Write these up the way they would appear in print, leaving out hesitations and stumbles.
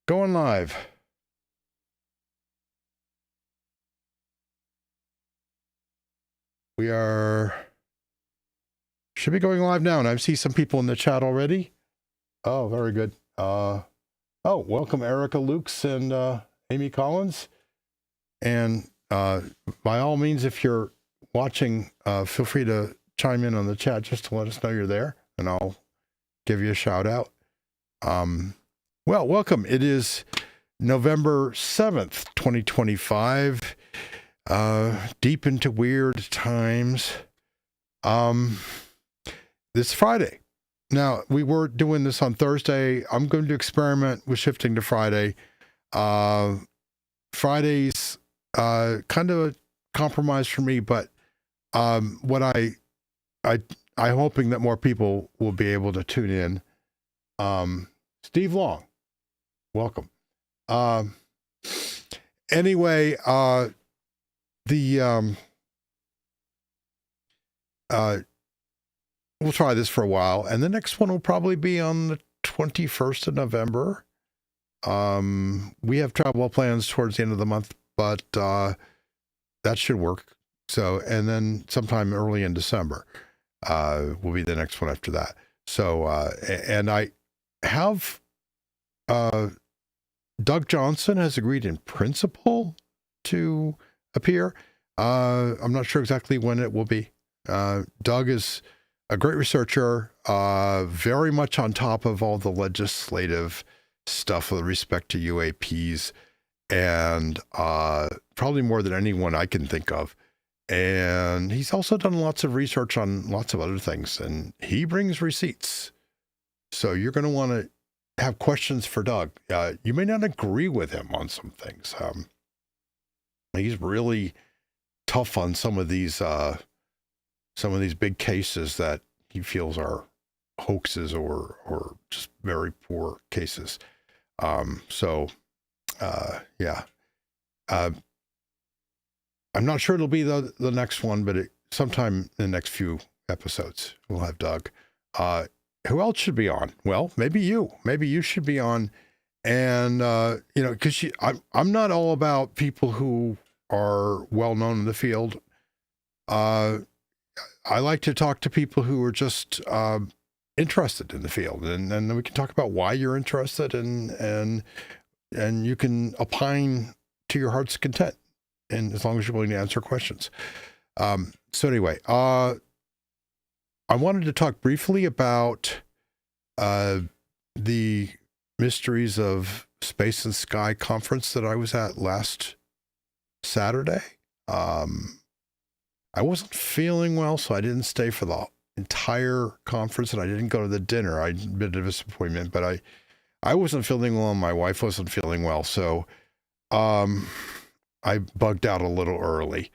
Going live. We should be going live now, and I see some people in the chat already. Oh, very good. Welcome Erica Lukes and Amy Collins. And by all means, if you're watching, feel free to chime in on the chat just to let us know you're there, and I'll give you a shout out. Well, welcome. It is November 7th, 2025. Deep into weird times. This Friday. Now, we were doing this on Thursday. I'm going to experiment with shifting to Friday. Friday's kind of a compromise for me, but what I'm hoping that more people will be able to tune in. Steve Long, welcome. Anyway, we'll try this for a while, and the next one will probably be on the 21st of November. We have travel plans towards the end of the month, but that should work. So, and then sometime early in December will be the next one after that. So, and I have Doug Johnson has agreed in principle to appear. I'm not sure exactly when it will be. Doug is a great researcher, very much on top of all the legislative stuff with respect to UAPs, and probably more than anyone I can think of. And he's also done lots of research on lots of other things, and he brings receipts. So you're going to want to have questions for Doug. You may not agree with him on some things. He's really tough on some of these big cases that he feels are hoaxes or just very poor cases. Yeah. I'm not sure it'll be the next one, but sometime in the next few episodes, we'll have Doug. Who else should be on? Well, maybe you should be on. And, because I'm not all about people who are well known in the field. I like to talk to people who are just interested in the field, and then we can talk about why you're interested, and you can opine to your heart's content, and as long as you're willing to answer questions. So anyway, I wanted to talk briefly about the Mysteries of Space and Sky conference that I was at last Saturday. I wasn't feeling well, so I didn't stay for the entire conference, and I didn't go to the dinner. I had a bit of a disappointment, but I wasn't feeling well, and my wife wasn't feeling well, so I bugged out a little early.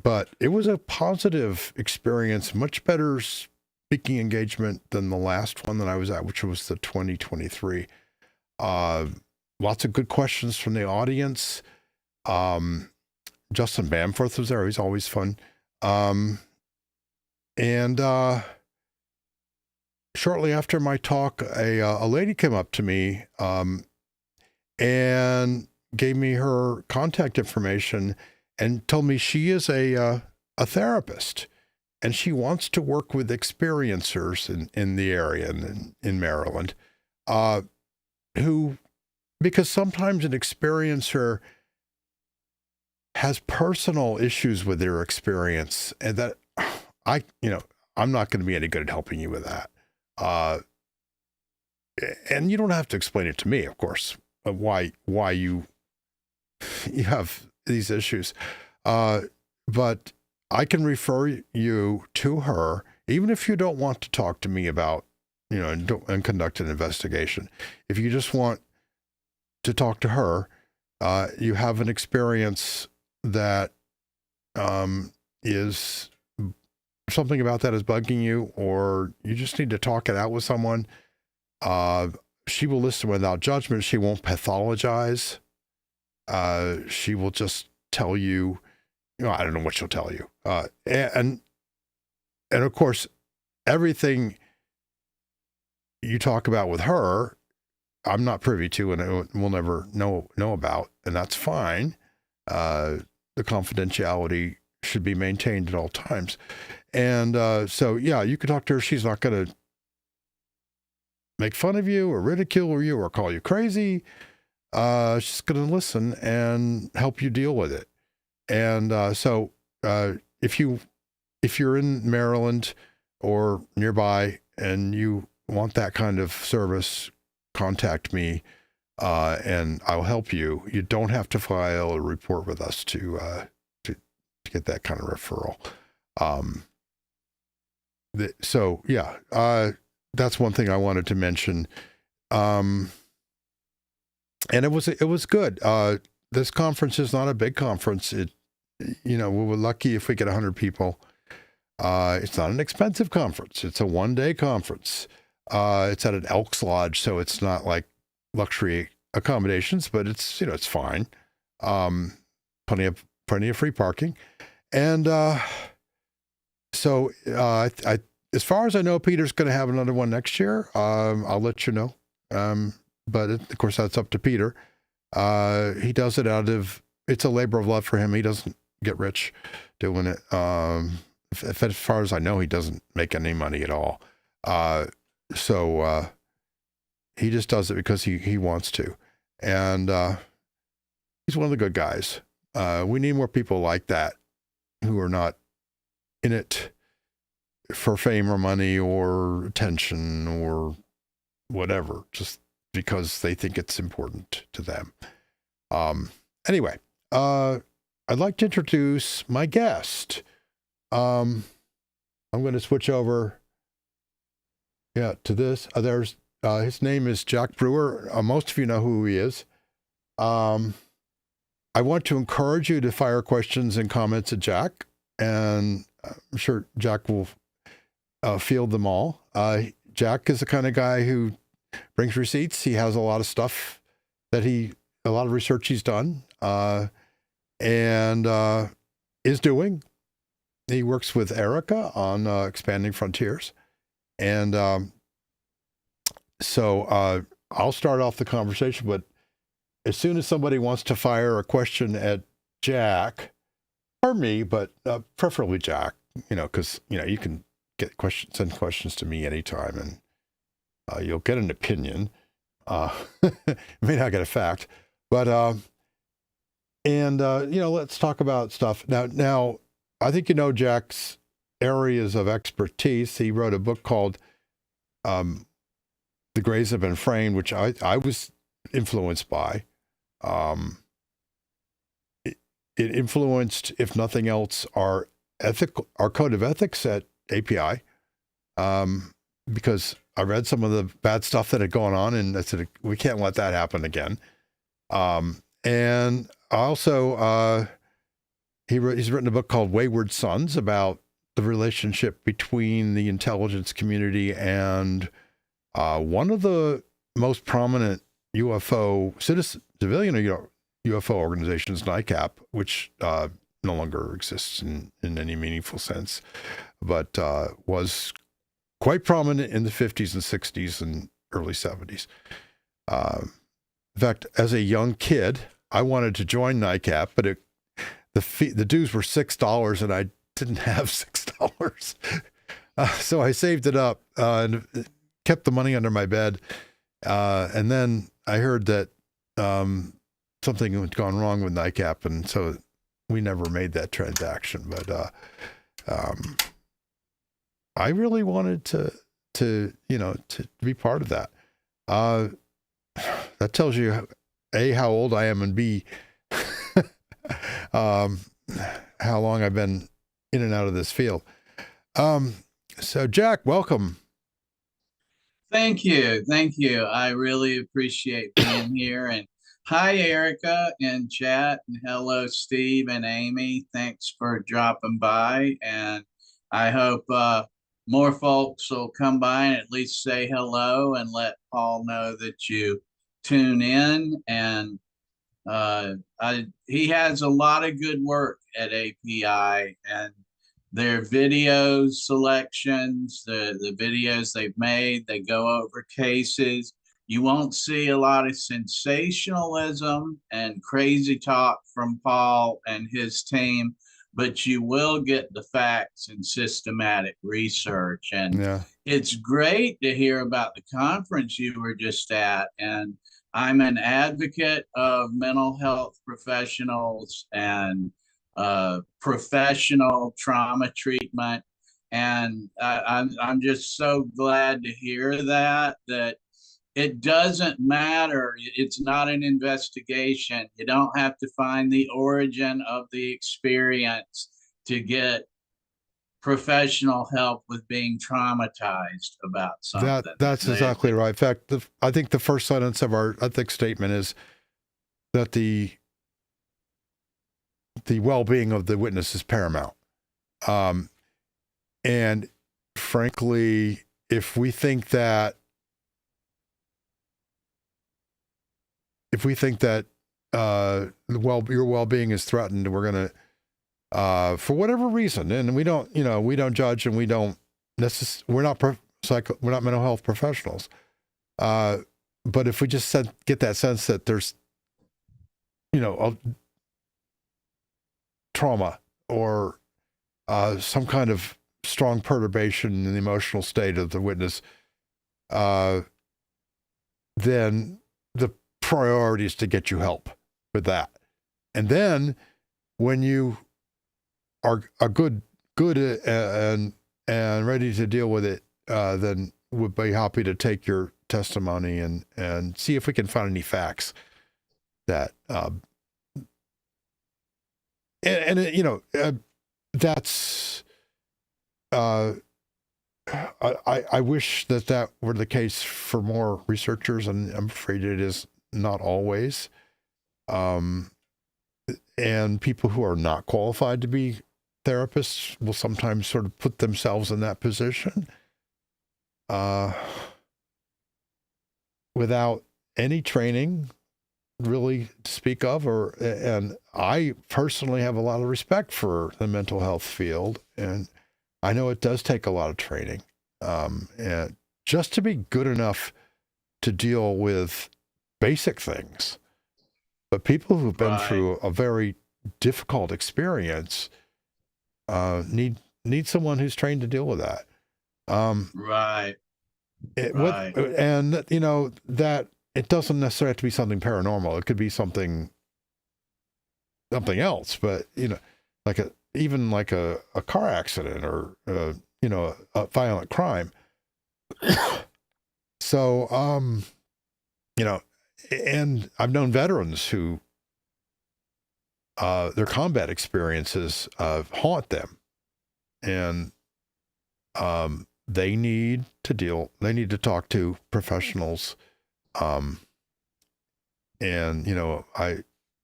But it was a positive experience, much better speaking engagement than the last one that I was at, which was the 2023. Lots of good questions from the audience. Justin Bamforth was there. He's always fun. And shortly after my talk, a lady came up to me and gave me her contact information and told me she is a therapist, and she wants to work with experiencers in the area in Maryland, because sometimes an experiencer has personal issues with their experience, and that I'm not going to be any good at helping you with that. And you don't have to explain it to me, of course, why you have these issues. But I can refer you to her, even if you don't want to talk to me about, and conduct an investigation. If you just want to talk to her, you have an experience that is something about that is bugging you, or you just need to talk it out with someone. She will listen without judgment. She won't pathologize. She will just tell you, I don't know what she'll tell you. And of course, everything you talk about with her I'm not privy to, and we'll never know about, and that's fine. The confidentiality should be maintained at all times. And so, yeah, you could talk to her. She's not going to make fun of you or ridicule you or call you crazy. She's going to listen and help you deal with it. And so if you're in Maryland or nearby and you want that kind of service, contact me, and I'll help you. You don't have to file a report with us to get that kind of referral. So yeah, that's one thing I wanted to mention. And it was good. This conference is not a big conference. We were lucky if we get 100 people. It's not an expensive conference. It's a one-day conference. It's at an Elks Lodge, so it's not like luxury accommodations, but it's fine. Plenty of free parking, and so as far as I know, Peter's going to have another one next year. I'll let you know. But of course, that's up to Peter. He does it it's a labor of love for him. He doesn't get rich doing it. As far as I know, he doesn't make any money at all. So he just does it because he wants to. And he's one of the good guys. We need more people like that who are not in it for fame or money or attention or whatever, just because they think it's important to them. Anyway, I'd like to introduce my guest. I'm going to switch over to this. There's his name is Jack Brewer. Most of you know who he is. I want to encourage you to fire questions and comments at Jack, and I'm sure Jack will field them all. Jack is the kind of guy who brings receipts. He has a lot of stuff a lot of research he's done, and is doing. He works with Erica on Expanding Frontiers. And so I'll start off the conversation, but as soon as somebody wants to fire a question at Jack, or me, but preferably Jack, because, you can send questions to me anytime, and you'll get an opinion. You may not get a fact, but, let's talk about stuff. Now, I think Jack's areas of expertise. He wrote a book called The Grays Have Been Framed, which I was influenced by. It influenced, if nothing else, our code of ethics at API, because I read some of the bad stuff that had gone on, and I said, we can't let that happen again. And also, he's written a book called Wayward Sons about the relationship between the intelligence community and one of the most prominent civilian UFO organizations, NICAP, which no longer exists in any meaningful sense, but was quite prominent in the 50s and 60s and early 70s. In fact, as a young kid, I wanted to join NICAP, but the dues were $6, and I didn't have $6. So I saved it up and kept the money under my bed. And then I heard that something had gone wrong with NICAP, and so we never made that transaction. But I really wanted to be part of that. That tells you, A, how old I am, and B, how long I've been in and out of this field. So Jack, welcome. Thank you. I really appreciate being here. And hi, Erica in chat. And hello, Steve and Amy. Thanks for dropping by. And I hope more folks will come by and at least say hello and let Paul know that you tune in. And he has a lot of good work at API, and their videos selections, the videos they've made, they go over cases. You won't see a lot of sensationalism and crazy talk from Paul and his team, but you will get the facts and systematic research. And Yeah. it's great to hear about the conference you were just at. And I'm an advocate of mental health professionals and professional trauma treatment. And I'm just so glad to hear that it doesn't matter. It's not an investigation. You don't have to find the origin of the experience to get professional help with being traumatized about something. That's exactly right. In fact, I think the first sentence of our ethics statement is that the well-being of the witness is paramount. And frankly, if we think that your well-being is threatened, we're going to, for whatever reason, and we don't judge, and we're not mental health professionals. But if we just get that sense that there's, a trauma or some kind of strong perturbation in the emotional state of the witness, then the priority is to get you help with that. And then when you are good and ready to deal with it, then we'd be happy to take your testimony and see if we can find any facts that that's I wish that were the case for more researchers, and I'm afraid it is not always. And people who are not qualified to be therapists will sometimes sort of put themselves in that position without any training really to speak of. And I personally have a lot of respect for the mental health field, and I know it does take a lot of training, and just to be good enough to deal with basic things. But people who've been through a very difficult experience need someone who's trained to deal with that. Right. And that it doesn't necessarily have to be something paranormal. It could be something else. But even like a car accident or a violent crime. So and I've known veterans who their combat experiences haunt them, and they need to talk to professionals, and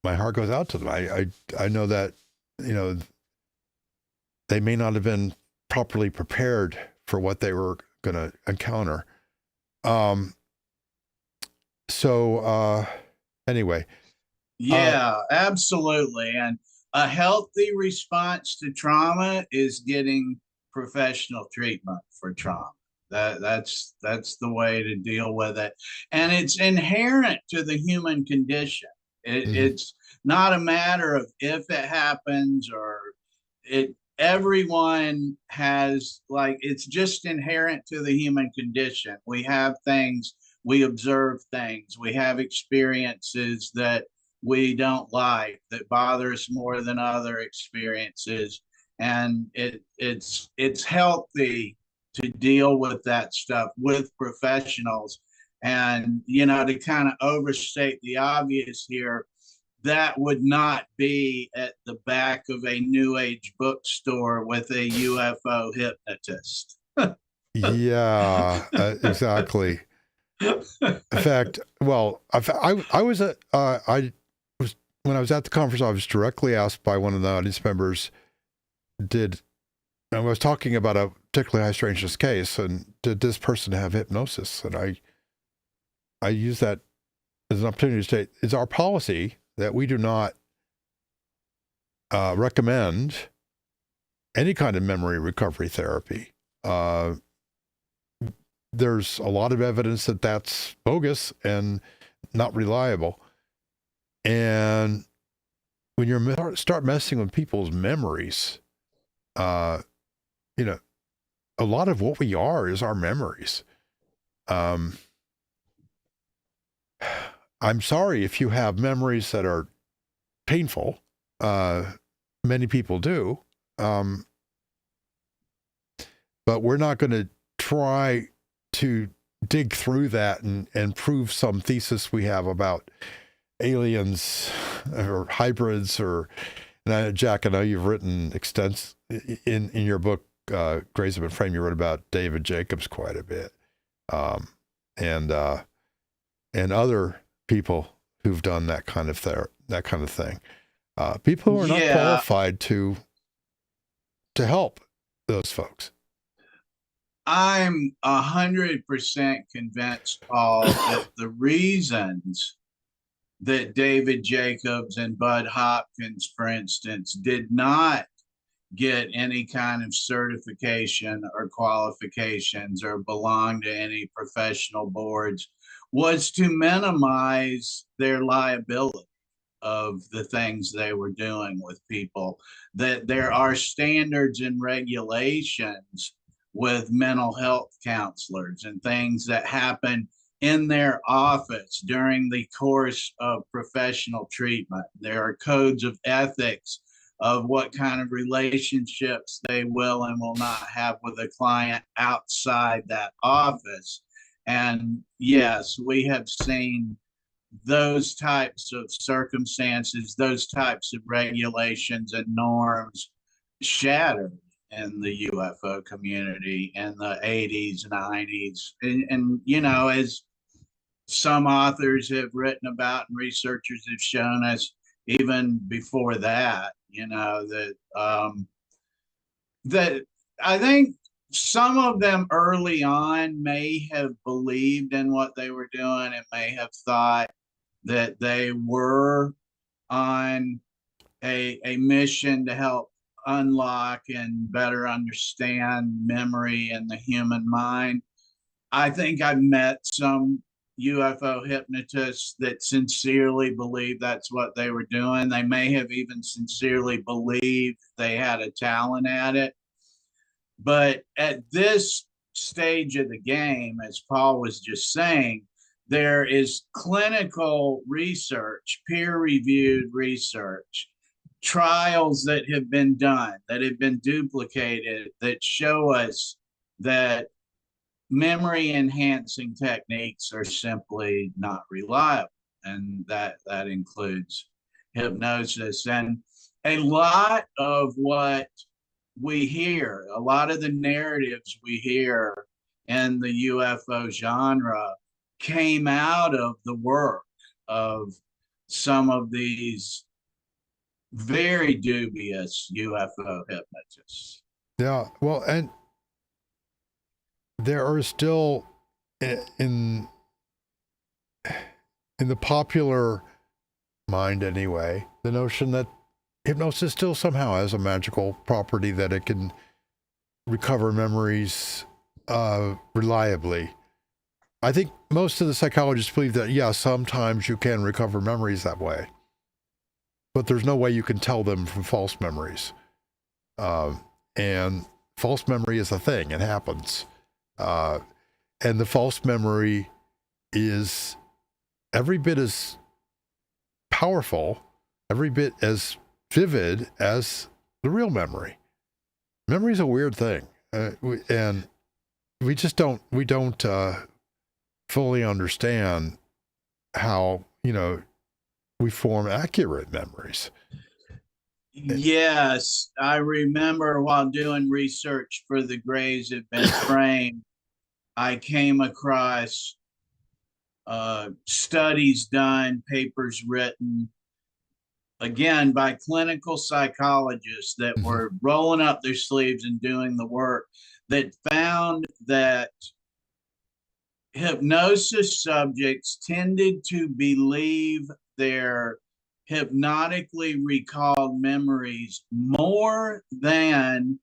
my heart goes out to them. I know that they may not have been properly prepared for what they were going to encounter. Anyway. Yeah, absolutely. And a healthy response to trauma is getting professional treatment for trauma. That's the way to deal with it. And it's inherent to the human condition. It's not a matter of if it happens or everyone has, it's just inherent to the human condition. We have things, we observe things, we have experiences that we don't like, that bother us more than other experiences. And it's healthy to deal with that stuff with professionals. And, to kind of overstate the obvious here, that would not be at the back of a New Age bookstore with a UFO hypnotist. Yeah, exactly. In fact, well, I was when I was at the conference, I was directly asked by one of the audience members, I was talking about a particularly high strangeness case, and did this person have hypnosis? And I use that as an opportunity to state, it's our policy that we do not recommend any kind of memory recovery therapy. there's a lot of evidence that that's bogus and not reliable. And when you start messing with people's memories, you know, a lot of what we are is our memories. I'm sorry if you have memories that are painful. Many people do. But we're not going to try to dig through that and prove some thesis we have about aliens or hybrids or, Jack, I know you've written in your book, Grays Have Been Framed, you wrote about David Jacobs quite a bit. And other people who've done that kind of thing. People who are not qualified to help those folks. I'm 100% convinced, Paul, that the reasons that David Jacobs and Bud Hopkins, for instance, did not get any kind of certification or qualifications or belong to any professional boards was to minimize their liability of the things they were doing with people. That there are standards and regulations with mental health counselors and things that happen in their office during the course of professional treatment. There are codes of ethics of what kind of relationships they will and will not have with a client outside that office. And yes, we have seen those types of circumstances, those types of regulations and norms shattered in the UFO community in the 80s, 90s. And you know, as some authors have written about and researchers have shown us, even before that, you know, that I think some of them early on may have believed in what they were doing and may have thought that they were on a mission to help unlock and better understand memory and the human mind. I think I've met some UFO hypnotists that sincerely believe that's what they were doing. They may have even sincerely believed they had a talent at it. But at this stage of the game, as Paul was just saying, there is clinical research, peer-reviewed research, trials that have been done, that have been duplicated, that show us that memory enhancing techniques are simply not reliable. And that includes hypnosis. And a lot of what we hear, a lot of the narratives we hear in the UFO genre came out of the work of some of these very dubious UFO hypnotists. Yeah, well, and there are still in the popular mind anyway, the notion that hypnosis still somehow has a magical property that it can recover memories reliably. I think most of the psychologists believe that, yeah, sometimes you can recover memories that way, but there's no way you can tell them from false memories. And false memory is a thing, it happens. And the false memory is every bit as powerful, every bit as vivid as the real memory. Memory is a weird thing, and we don't fully understand how, we form accurate memories. Yes, I remember while doing research for The Grays Have Been Framed, I came across studies done, papers written, again, by clinical psychologists that were rolling up their sleeves and doing the work, that found that hypnosis subjects tended to believe their hypnotically recalled memories more than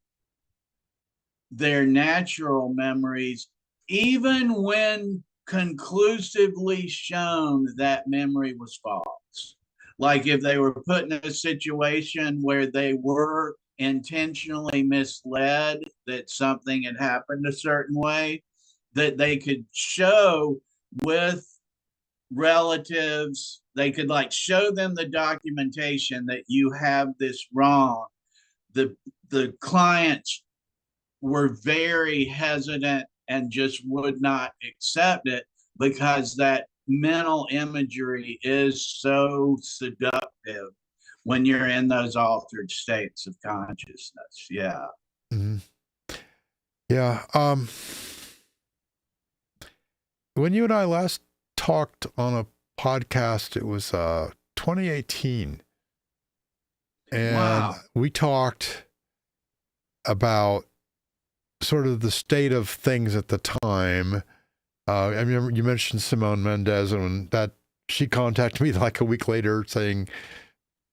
their natural memories even when conclusively shown that memory was false. Like if they were put in a situation where they were intentionally misled that something had happened a certain way, that they could show with relatives, they could like show them the documentation that you have this wrong. The clients were very hesitant and just would not accept it because that mental imagery is so seductive when you're in those altered states of consciousness. Yeah. Mm-hmm. Yeah. When you and I last talked on a podcast, it was 2018. And wow. We talked about sort of the state of things at the time. I remember you mentioned Simone Mendez, and that she contacted me like a week later saying,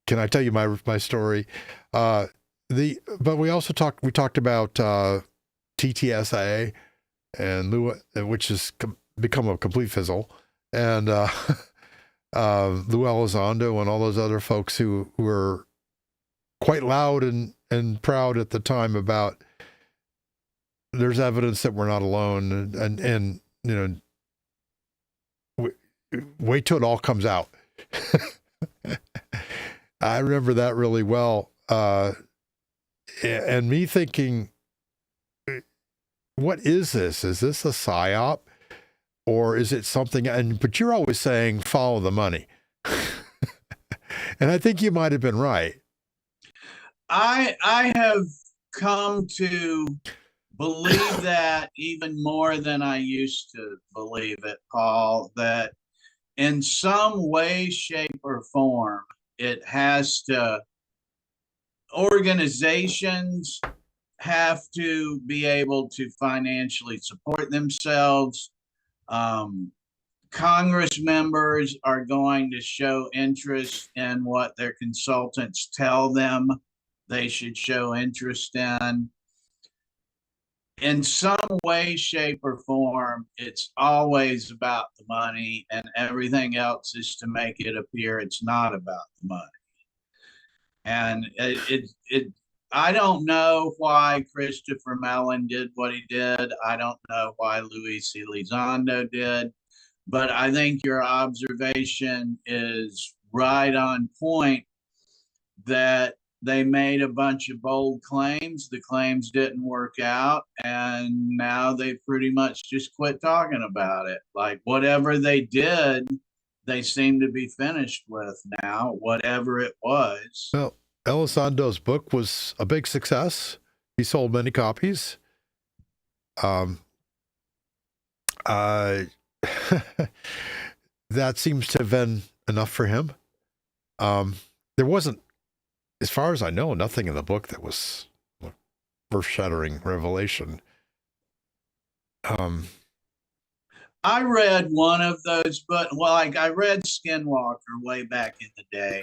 "Can I tell you my story?" But we also talked about TTSA and which has become a complete fizzle, and Lou Elizondo and all those other folks who were quite loud and proud at the time about there's evidence that we're not alone, and you know, wait till it all comes out. I remember that really well, and me thinking, what is this? Is this a psyop, or is it something? But you're always saying follow the money, and I think you might have been right. I have come to believe that even more than I used to believe it, Paul, that in some way, shape, or form, it has to, organizations have to be able to financially support themselves. Congress members are going to show interest in what their consultants tell them they should show interest in. In some way, shape, or form, it's always about the money, and everything else is to make it appear it's not about the money. And I don't know why Christopher Mellon did what he did. I don't know why Luis Elizondo did, but I think your observation is right on point that they made a bunch of bold claims. The claims didn't work out, and now they pretty much just quit talking about it. Like whatever they did, they seem to be finished with now, whatever it was. Well, Elizondo's book was a big success. He sold many copies. That seems to have been enough for him. There wasn't, as far as I know, nothing in the book that was earth-shattering revelation. I read one of those, but well, like I read Skinwalker way back in the day,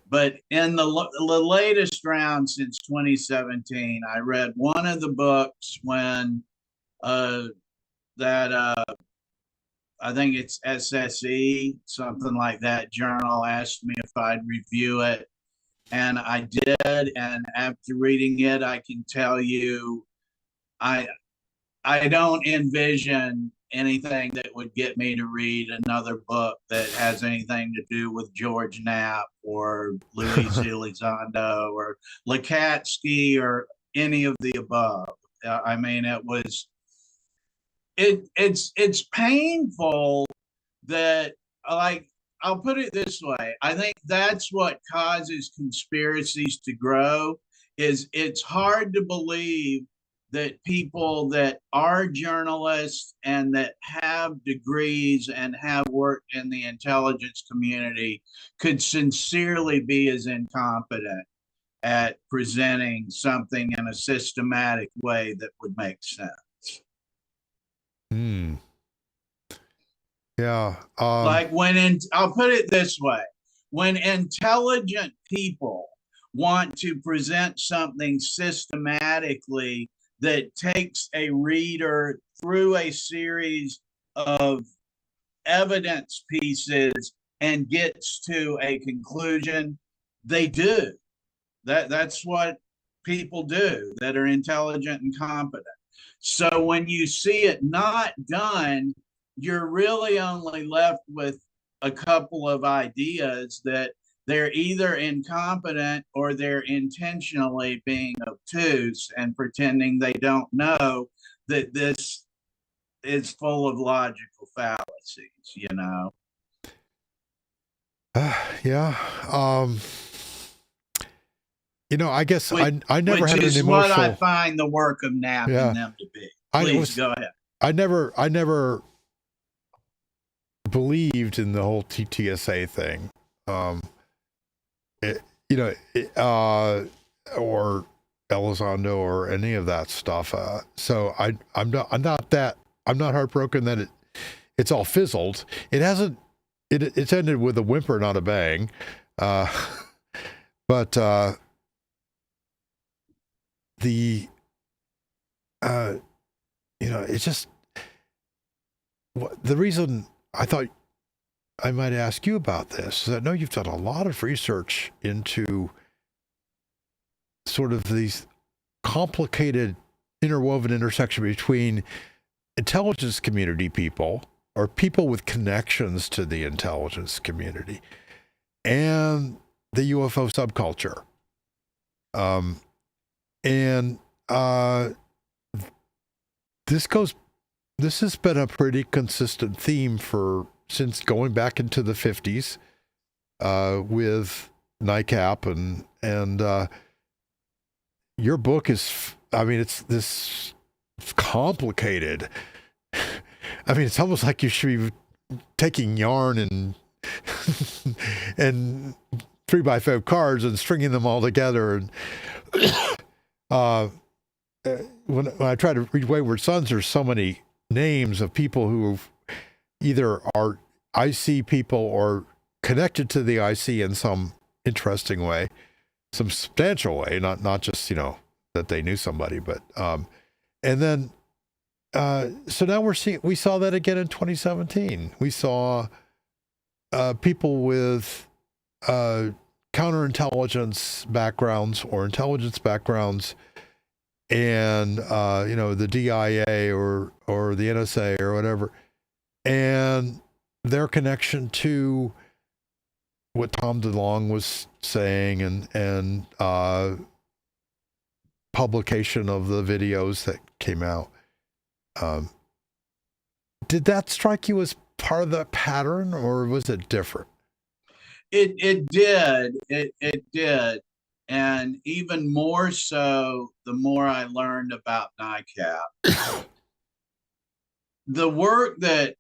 but in the latest round since 2017, I read one of the books when I think it's SSE, something like that journal asked me if I'd review it, and I did. And after reading it, I can tell you, I don't envision anything that would get me to read another book that has anything to do with George Knapp or Luis Elizondo or Lukatsky or any of the above. I mean, it's painful that, like, I'll put it this way. I think that's what causes conspiracies to grow. Is it's hard to believe that people that are journalists and that have degrees and have worked in the intelligence community could sincerely be as incompetent at presenting something in a systematic way that would make sense. Yeah. Like I'll put it this way, when intelligent people want to present something systematically that takes a reader through a series of evidence pieces and gets to a conclusion. They do. That's what people do that are intelligent and competent. So when you see it not done, you're really only left with a couple of ideas that they're either incompetent or they're intentionally being obtuse and pretending they don't know that this is full of logical fallacies, you know? Yeah. I guess Which, I never which had an is what I emotional. find the work of napping Yeah. them to be. I Please go ahead. I never believed in the whole TTSA thing. Or Elizondo or any of that stuff. So I'm not heartbroken that it's all fizzled. It hasn't. It's ended with a whimper, not a bang. But it's just the reason I thought I might ask you about this is I know you've done a lot of research into sort of these complicated interwoven intersection between intelligence community people or people with connections to the intelligence community and the UFO subculture. This has been a pretty consistent theme since going back into the 50s with NICAP and your book is, it's this complicated. It's almost like you should be taking yarn and and 3x5 cards and stringing them all together. And when I try to read Wayward Sons, there's so many names of people who either are IC people or connected to the IC in some interesting way, some substantial way, not just, that they knew somebody, but, and then, so now we saw that again in 2017. We saw, people with, counterintelligence backgrounds or intelligence backgrounds and, the DIA or the NSA or whatever, and their connection to what Tom DeLonge was saying and publication of the videos that came out. Did that strike you as part of the pattern or was it different? It did. It did. And even more so, the more I learned about NICAP. The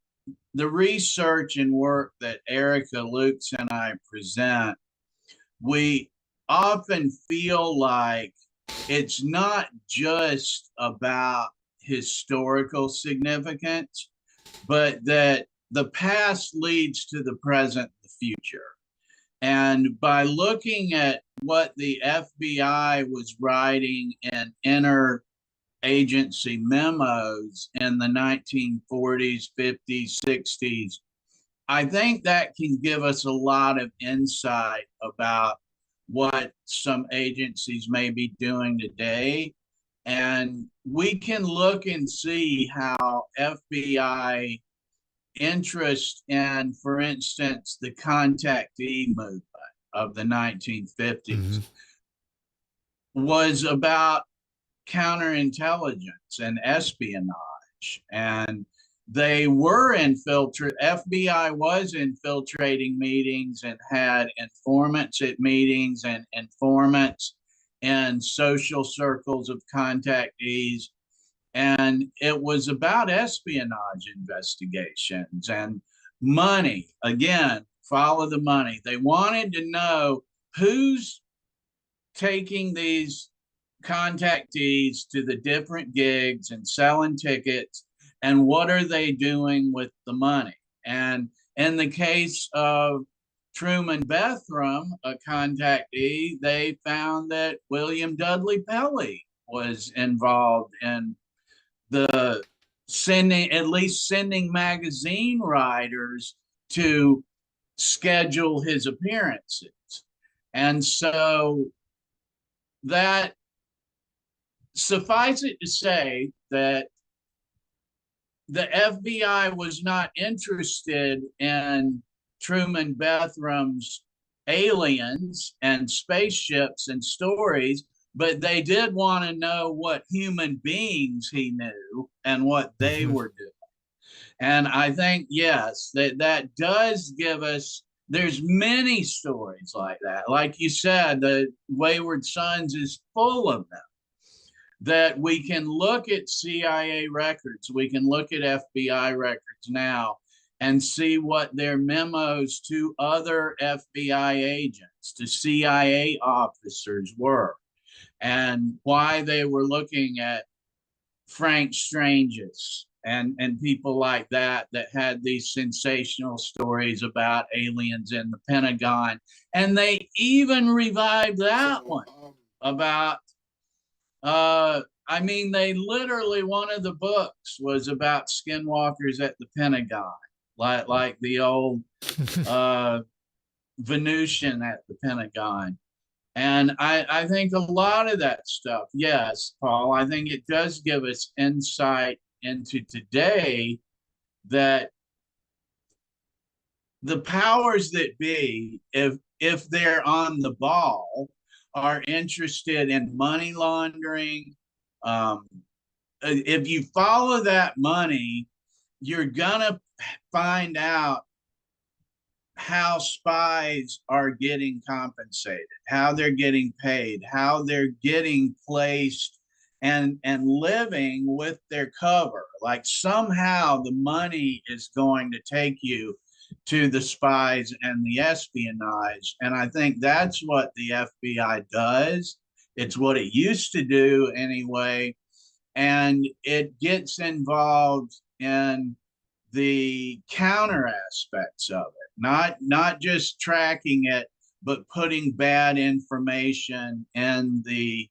research and work that Erica Lukes and I present, we often feel like it's not just about historical significance, but that the past leads to the present, the future. And by looking at what the FBI was writing in interagency memos in the 1940s, 50s, 60s, I think that can give us a lot of insight about what some agencies may be doing today. And we can look and see how FBI interest in, for instance, the contactee movement of the 1950s was about counterintelligence and espionage. And they were FBI was infiltrating meetings and had informants at meetings and informants in social circles of contactees. And it was about espionage investigations and money. Again, follow the money. They wanted to know who's taking these contactees to the different gigs and selling tickets, and what are they doing with the money. And in the case of Truman Bethram, a contactee, they found that William Dudley Pelley was involved in the sending magazine writers to schedule his appearances. And so that, suffice it to say that the FBI was not interested in Truman Betham's aliens and spaceships and stories, but they did want to know what human beings he knew and what they were doing. And I think, yes, that does give us, there's many stories like that. Like you said, the Wayward Sons is full of them, that we can look at CIA records, we can look at FBI records now and see what their memos to other FBI agents, to CIA officers were, and why they were looking at Frank Stranges and people like that had these sensational stories about aliens in the Pentagon. And they even revived that one about I mean, they literally, one of the books was about skinwalkers at the Pentagon, like the old Venusian at the Pentagon. And I think a lot of that stuff, yes, Paul, I think it does give us insight into today, that the powers that be, if they're on the ball, are interested in money laundering. If you follow that money, you're gonna find out how spies are getting compensated, how they're getting paid, how they're getting placed and living with their cover. Like somehow the money is going to take you to the spies and the espionage. And I think that's what the FBI does. It's what it used to do anyway. And it gets involved in the counter aspects of it, not just tracking it, but putting bad information in the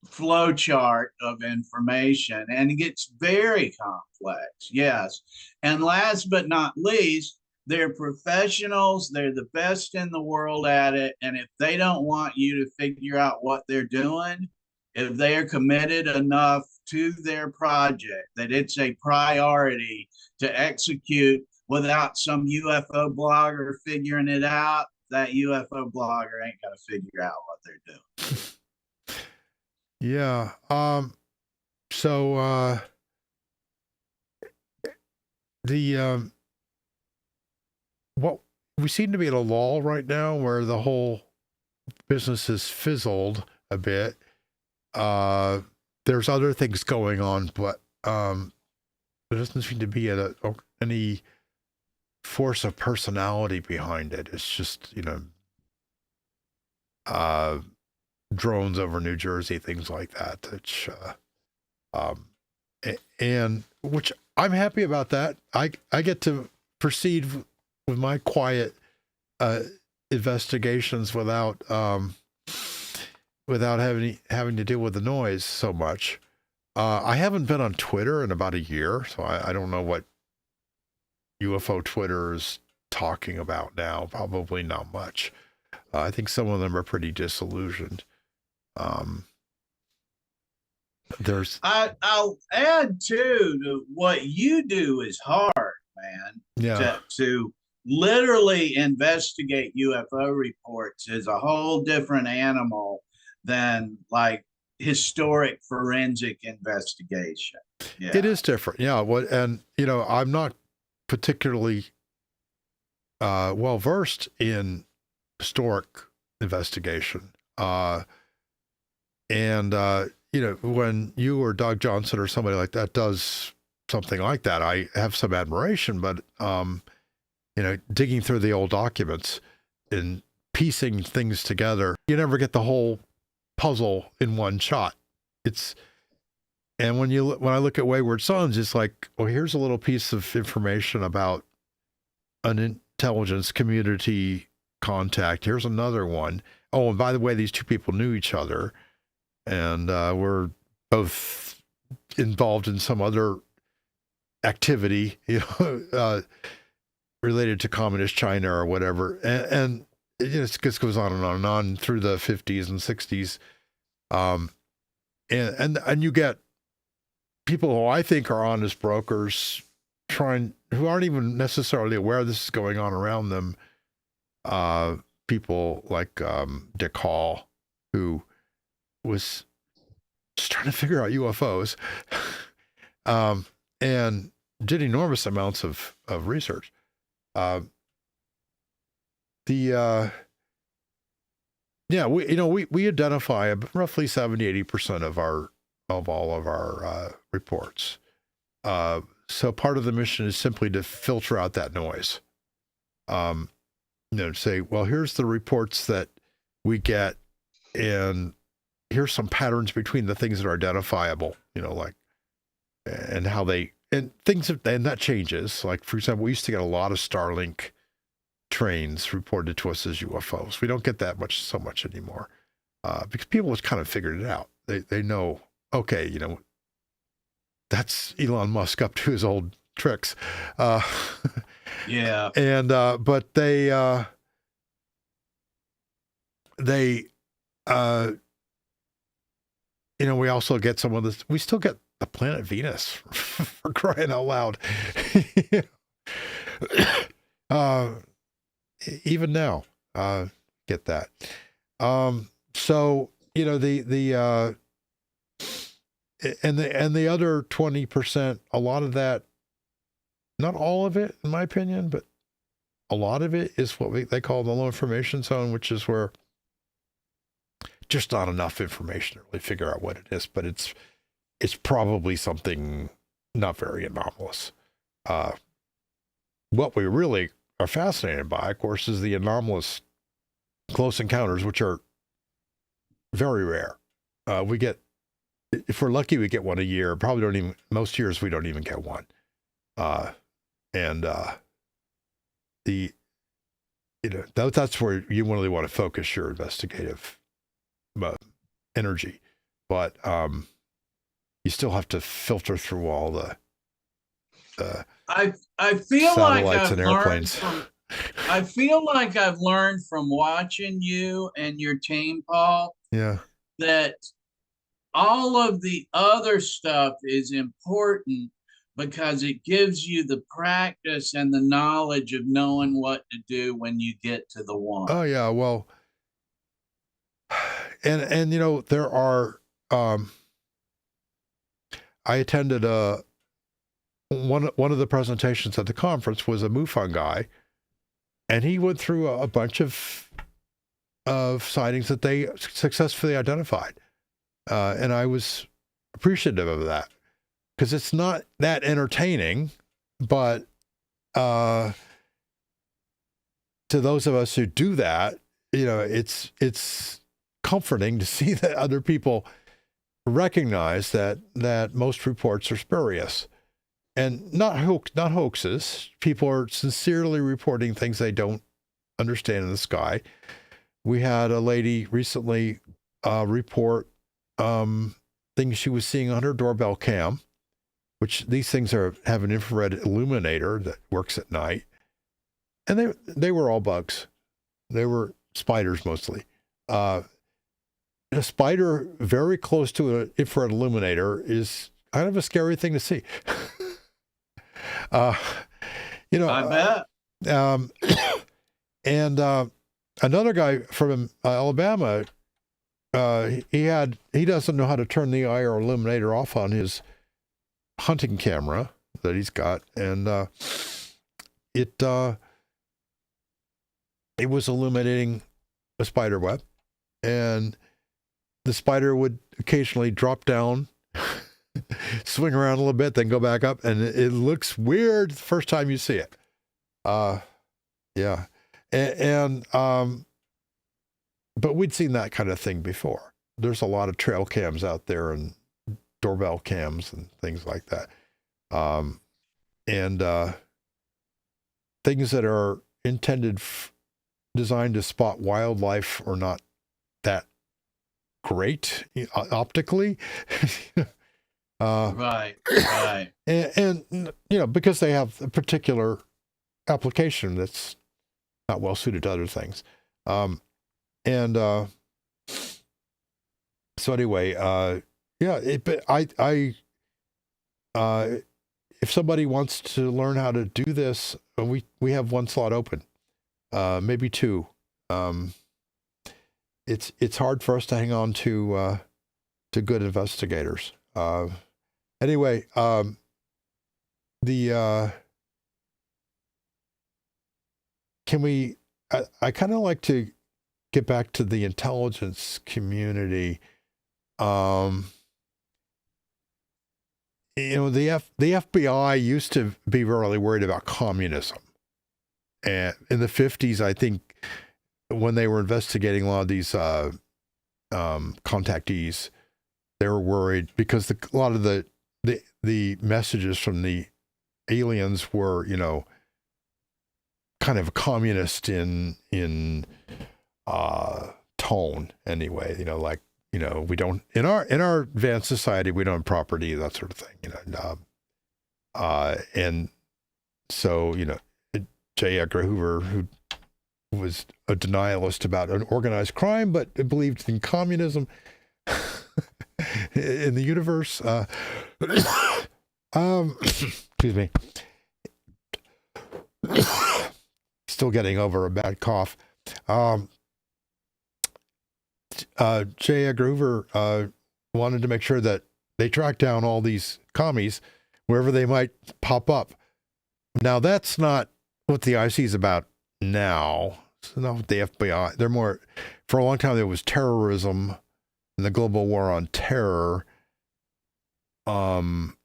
flow chart of information, and it gets very complex. Yes. And last but not least, they're professionals, they're the best in the world at it, and if they don't want you to figure out what they're doing, if they are committed enough to their project that it's a priority to execute without some UFO blogger figuring it out, that UFO blogger ain't going to figure out what they're doing. Yeah. So the what we seem to be at a lull right now where the whole business has fizzled a bit. There's other things going on, but there doesn't seem to be any force of personality behind it. It's just, drones over New Jersey, things like that. Which, and which I'm happy about that. I get to proceed with my quiet investigations without having to deal with the noise so much. I haven't been on Twitter in about a year, so I don't know what UFO Twitter is talking about now. Probably not much. I think some of them are pretty disillusioned. I'll add too, to what you do is hard, man. Yeah. To literally investigate UFO reports is a whole different animal than like historic forensic investigation. Yeah. It is different. Yeah. I'm not particularly well versed in historic investigation. When you or Doug Johnson or somebody like that does something like that, I have some admiration, but, digging through the old documents and piecing things together, you never get the whole puzzle in one shot. And when I look at Wayward Sons, it's like, well, here's a little piece of information about an intelligence community contact. Here's another one. Oh, and by the way, these two people knew each other and were both involved in some other activity, related to communist China or whatever. And it just goes on and on through the 50s and 60s. And you get people who I think are honest brokers who aren't even necessarily aware this is going on around them. People like Dick Hall, who was just trying to figure out UFOs, and did enormous amounts of research. We identify roughly 70-80% of all of our reports. So part of the mission is simply to filter out that noise. Say, well, here's the reports that we get, and here's some patterns between the things that are identifiable, and how and that changes. Like, for example, we used to get a lot of Starlink trains reported to us as UFOs. We don't get so much anymore, because people have kind of figured it out. They know, okay, that's Elon Musk up to his old tricks. Yeah. And, but they we also get some of this. We still get the planet Venus, for crying out loud. Even now, get that. So, the other 20%, a lot of that, not all of it, in my opinion, but a lot of it is what they call the low information zone, which is where just not enough information to really figure out what it is, but it's probably something not very anomalous. What we really are fascinated by, of course, is the anomalous close encounters, which are very rare. If we're lucky, we get one a year. Probably most years we don't even get one. That's where you really want to focus your investigative energy, but you still have to filter through all the I feel like satellites I've and airplanes. I feel like I've learned from watching you and your team, Paul, that all of the other stuff is important because it gives you the practice and the knowledge of knowing what to do when you get to the one. Oh yeah, well, and there are. I attended one of the presentations at the conference was a MUFON guy, and he went through a bunch of sightings that they successfully identified, and I was appreciative of that, because it's not that entertaining, but to those of us who do that, it's comforting to see that other people recognize that most reports are spurious and not hoaxes. People are sincerely reporting things they don't understand in the sky. We had a lady recently report things she was seeing on her doorbell cam, which these things have an infrared illuminator that works at night, and they were all bugs. They were spiders mostly. A spider very close to an infrared illuminator is kind of a scary thing to see. I bet. And another guy from Alabama, he doesn't know how to turn the IR illuminator off on his hunting camera that he's got, and it was illuminating a spider web, and the spider would occasionally drop down, swing around a little bit, then go back up, and it looks weird the first time you see it. Yeah. But we'd seen that kind of thing before. There's a lot of trail cams out there and doorbell cams and things like that. And things that are intended designed to spot wildlife are not that great optically. Right. And because they have a particular application that's not well suited to other things. And so anyway, but if somebody wants to learn how to do this, we have one slot open, maybe two. It's hard for us to hang on to good investigators. Anyway, can we? I kind of like to get back to the intelligence community. The FBI used to be really worried about communism, and in the 50s, I think, when they were investigating a lot of these contactees, they were worried because a lot of the messages from the aliens were, kind of communist in tone anyway. Like, we don't in our advanced society, we don't have property, that sort of thing. And so J. Edgar Hoover, who was a denialist about an organized crime, but believed in communism in the universe. Excuse me. Still getting over a bad cough. J. Edgar Hoover wanted to make sure that they tracked down all these commies wherever they might pop up. Now, that's not what the IC is about now. It's not the FBI. They're more, for a long time, there was terrorism and the global war on terror. And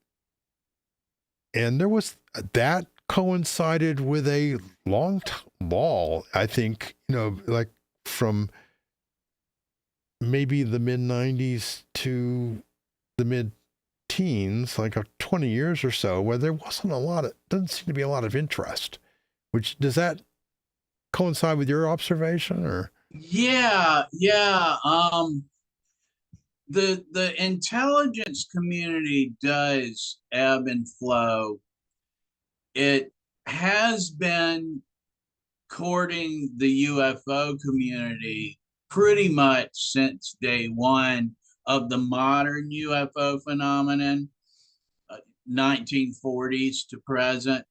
there was that coincided with a long law, I think, like from maybe the mid 90s to the mid teens, like 20 years or so, where there doesn't seem to be a lot of interest. Which, does that coincide with your observation, or? Yeah. The intelligence community does ebb and flow. It has been courting the UFO community pretty much since day one of the modern UFO phenomenon, 1940s to present.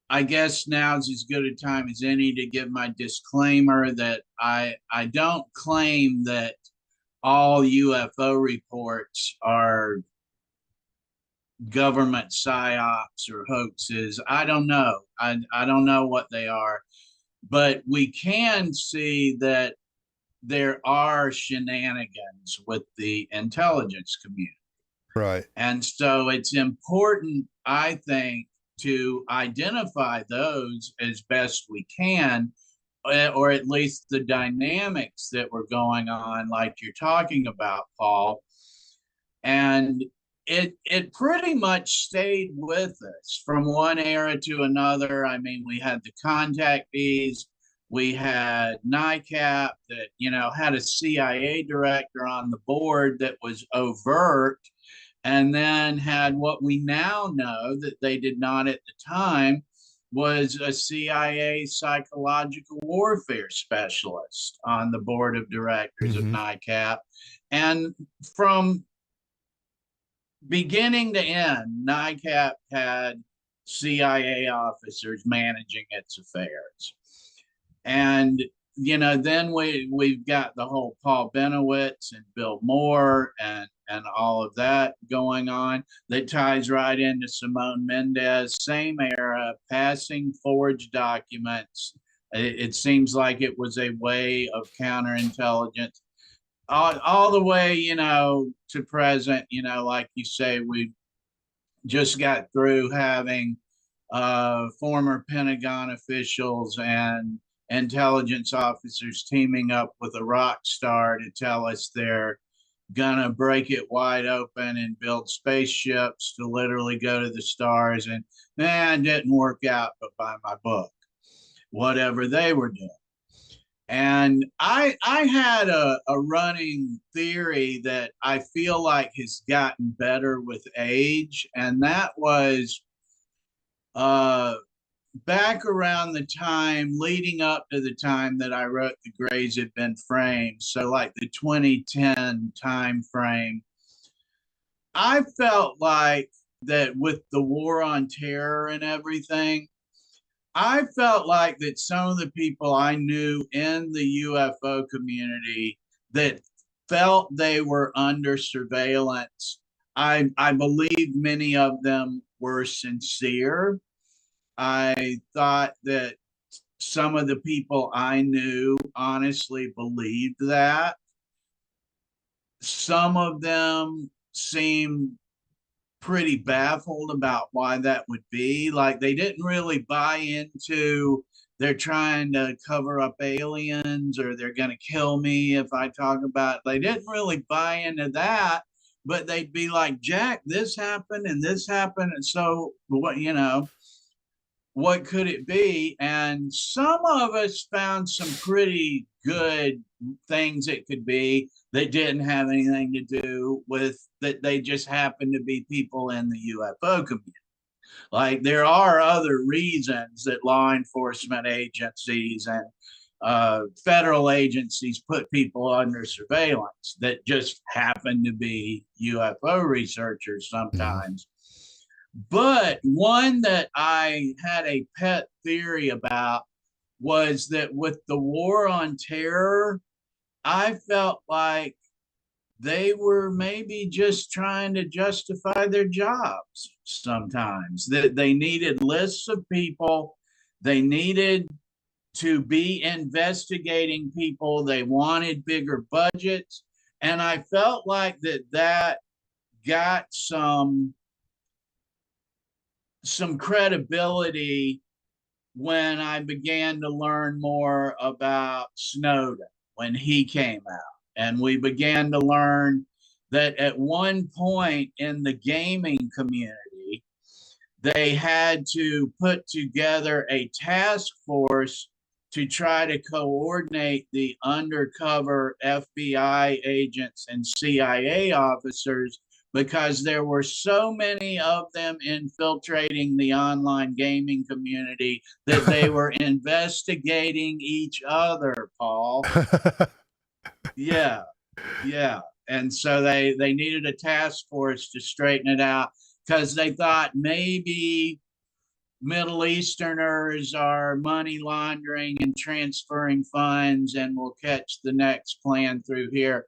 I guess now's as good a time as any to give my disclaimer that I don't claim that all UFO reports are government psyops or hoaxes. I don't know. I don't know what they are, but we can see that there are shenanigans with the intelligence community. Right. And so it's important, I think, to identify those as best we can, or at least the dynamics that were going on, like you're talking about, Paul. And it pretty much stayed with us from one era to another. I mean, we had the contactees, we had NICAP that had a CIA director on the board that was overt, and then had what we now know that they did not at the time, was a CIA psychological warfare specialist on the board of directors of NICAP. And from beginning to end, NICAP had CIA officers managing its affairs. And then we've got the whole Paul Benowitz and Bill Moore and all of that going on that ties right into Simone Mendez, same era, passing forged documents. It seems like it was a way of counterintelligence. All the way, to present, like you say, we just got through having former Pentagon officials and intelligence officers teaming up with a rock star to tell us they're gonna break it wide open and build spaceships to literally go to the stars. And it didn't work out, but by my book. whatever they were doing. And I had a running theory that I feel like has gotten better with age, and that was uh, back around the time leading up to the time that I wrote The Grays Had Been Framed, so like the 2010 time frame. I felt like that with the war on terror and everything, I felt like that some of the people I knew in the UFO community that felt they were under surveillance, I believe many of them were sincere. I thought that some of the people I knew honestly believed that. Some of them seemed pretty baffled about why that would be. Like they didn't really buy into they're trying to cover up aliens or they're going to kill me if I talk about. They didn't really buy into that, but they'd be like, Jack, this happened and this happened. And so what, what could it be? And some of us found some pretty good things it could be that didn't have anything to do with that. They just happened to be people in the UFO community. Like there are other reasons that law enforcement agencies and federal agencies put people under surveillance that just happen to be UFO researchers sometimes. But one that I had a pet theory about was that with the war on terror, I felt like they were maybe just trying to justify their jobs sometimes, that they needed lists of people, they needed to be investigating people, they wanted bigger budgets. And I felt like that got some credibility when I began to learn more about Snowden when he came out. And we began to learn that at one point in the gaming community, they had to put together a task force to try to coordinate the undercover FBI agents and CIA officers because there were so many of them infiltrating the online gaming community that they were investigating each other, Paul. Yeah, yeah. And so they needed a task force to straighten it out because they thought maybe Middle Easterners are money laundering and transferring funds and will catch the next plan through here.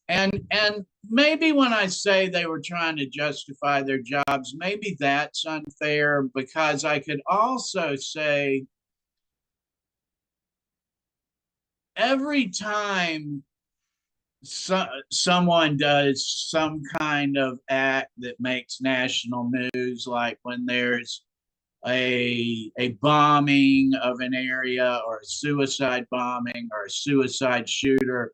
And maybe when I say they were trying to justify their jobs, maybe that's unfair because I could also say every time someone does some kind of act that makes national news, like when there's a bombing of an area or a suicide bombing or a suicide shooter,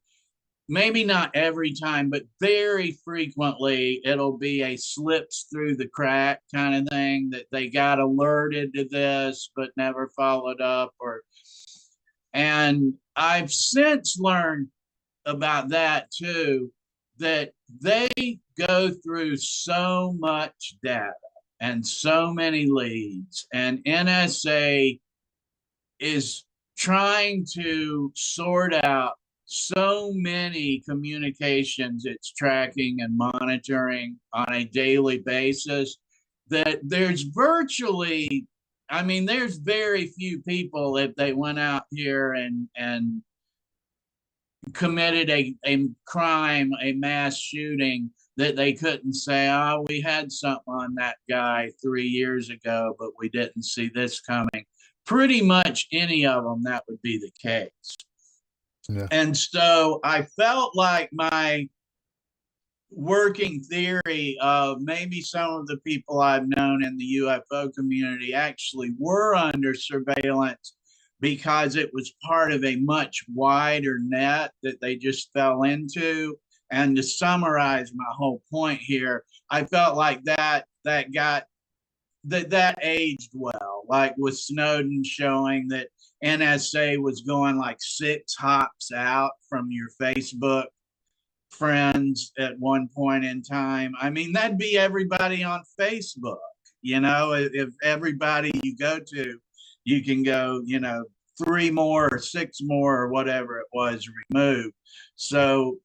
maybe not every time, but very frequently, it'll be a slips through the crack kind of thing that they got alerted to this, but never followed up. And I've since learned about that too, that they go through so much data and so many leads, and NSA is trying to sort out so many communications it's tracking and monitoring on a daily basis that there's virtually, I mean, there's very few people if they went out here and committed a crime, a mass shooting, that they couldn't say, oh, we had something on that guy 3 years ago, but we didn't see this coming. Pretty much any of them, that would be the case. Yeah. And so I felt like my working theory of maybe some of the people I've known in the UFO community actually were under surveillance because it was part of a much wider net that they just fell into. And to summarize my whole point here, I felt like that got that aged well, like with Snowden showing that NSA was going like 6 hops out from your Facebook friends at one point in time. I mean, that'd be everybody on Facebook. You know, if everybody you go to, you can go, 3 more or 6 more or whatever it was removed. So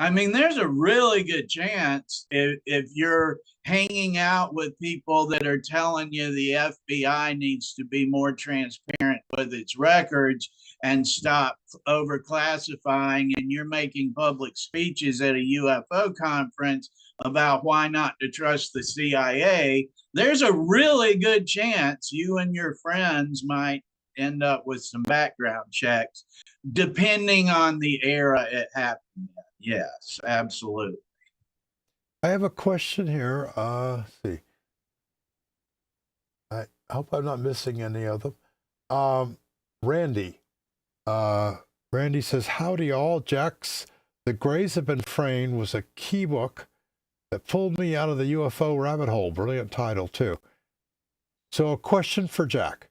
I mean, there's a really good chance if you're hanging out with people that are telling you the FBI needs to be more transparent with its records and stop overclassifying, and you're making public speeches at a UFO conference about why not to trust the CIA, there's a really good chance you and your friends might end up with some background checks, depending on the era it happened in. Yes, absolutely. I have a question here. Let's see. I hope I'm not missing any of them. Randy. Randy says, howdy all, Jax. The Grays Have Been Framed was a key book that pulled me out of the UFO rabbit hole. Brilliant title, too. So a question for Jack.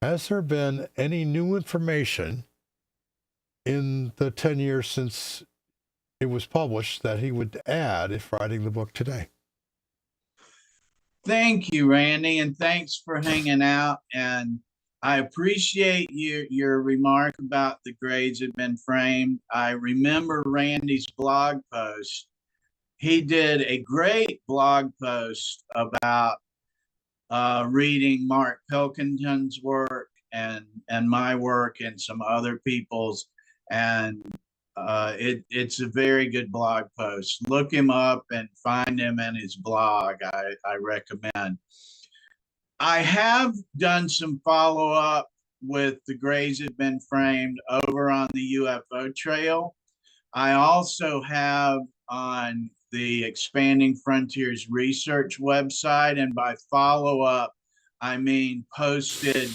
Has there been any new information in the 10 years since it was published that he would add if writing the book today? Thank you, Randy, and thanks for hanging out. And I appreciate your remark about the grades had been framed. I remember Randy's blog post. He did a great blog post about reading Mark Pilkington's work and my work and some other people's, and it's a very good blog post. Look him up and find him in his blog. I recommend. I have done some follow up with the Grays Have Been Framed over on the UFO Trail. I also have on the Expanding Frontiers Research website, and by follow up, I mean posted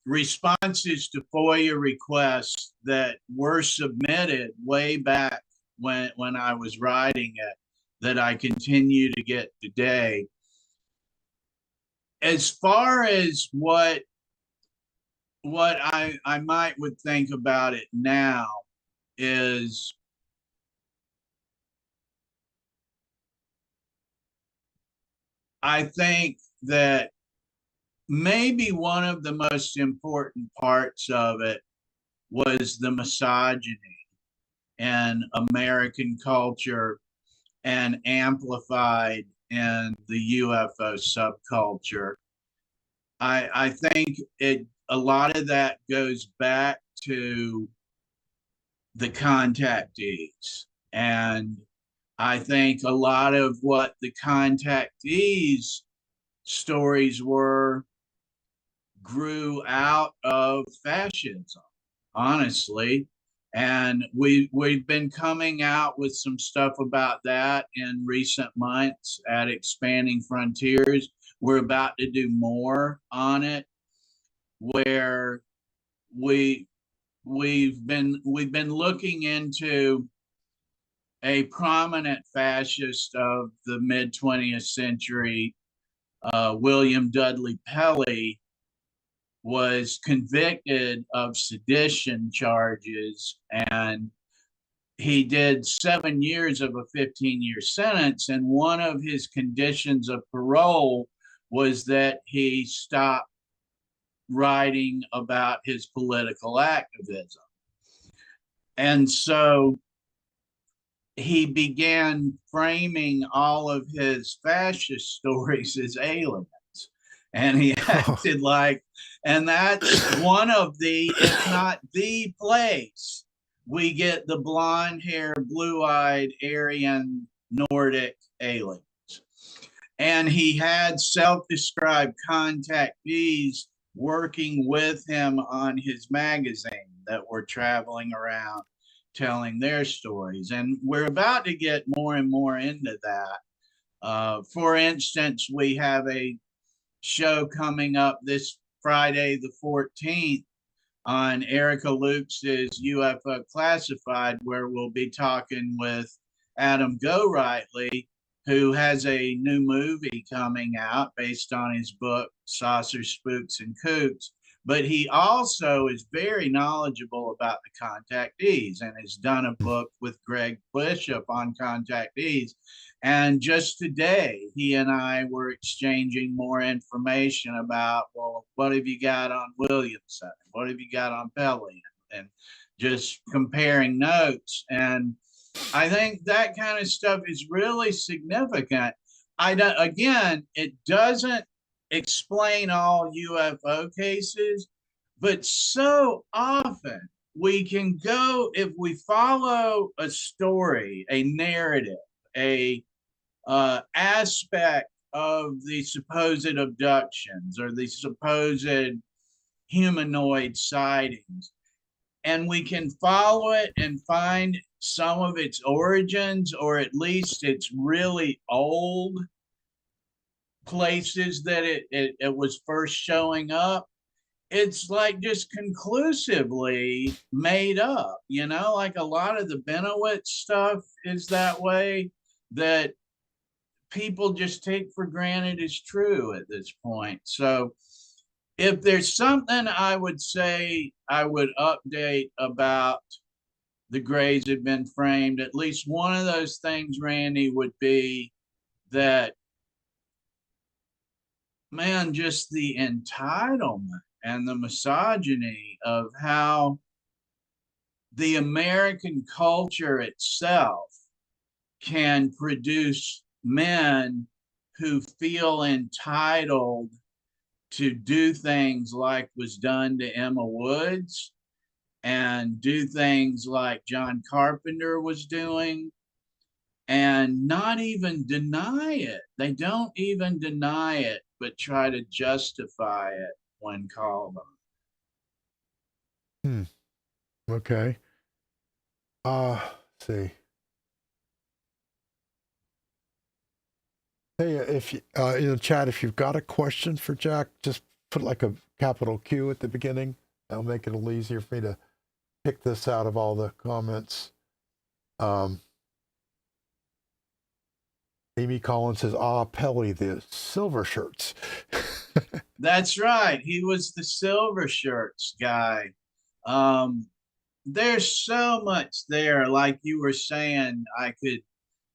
responses to FOIA requests that were submitted way back when I was writing it that I continue to get today. As far as what I might would think about it now is I think that maybe one of the most important parts of it was the misogyny in American culture and amplified in the UFO subculture. I think a lot of that goes back to the contactees. And I think a lot of what the contactees' stories were grew out of fascism, honestly. And we've been coming out with some stuff about that in recent months at Expanding Frontiers. We're about to do more on it, where we've been looking into a prominent fascist of the mid 20th century, William Dudley Pelley, was convicted of sedition charges, and he did 7 years of a 15-year sentence. And one of his conditions of parole was that he stopped writing about his political activism. And so he began framing all of his fascist stories as aliens. And he acted like, and that's one of the, if not the place, we get the blonde hair, blue eyed, Aryan, Nordic aliens. And he had self described contactees working with him on his magazine that were traveling around telling their stories. And we're about to get more and more into that. For instance, we have a show coming up this Friday, the 14th, on Erica Luke's UFO Classified, where we'll be talking with Adam Gorightly who has a new movie coming out based on his book, Saucer, Spooks, and Kooks. But he also is very knowledgeable about the contactees and has done a book with Greg Bishop on contactees. And just today, he and I were exchanging more information about, well, what have you got on Williamson? What have you got on Pelly? And just comparing notes. And I think that kind of stuff is really significant. Again, it doesn't explain all UFO cases, but so often we can go, if we follow a story, a narrative, a aspect of the supposed abductions or the supposed humanoid sightings, and we can follow it and find some of its origins, or at least its really old places that it was first showing up. It's like just conclusively made up, like a lot of the Benowitz stuff is that way, that people just take for granted is true at this point. So if there's something I would say I would update about the Greys had been framed, at least one of those things, Randy, would be that, man, just the entitlement and the misogyny of how the American culture itself can produce men who feel entitled to do things like was done to Emma Woods and do things like John Carpenter was doing and not even deny it. They don't even deny it, but try to justify it when called on. Okay. Let's see. Hey, if you, in the chat, if you've got a question for Jack, just put like a capital Q at the beginning. That'll make it a little easier for me to pick this out of all the comments. Amy Collins says, Pelly, the silver shirts. That's right. He was the silver shirts guy. There's so much there. Like you were saying, I could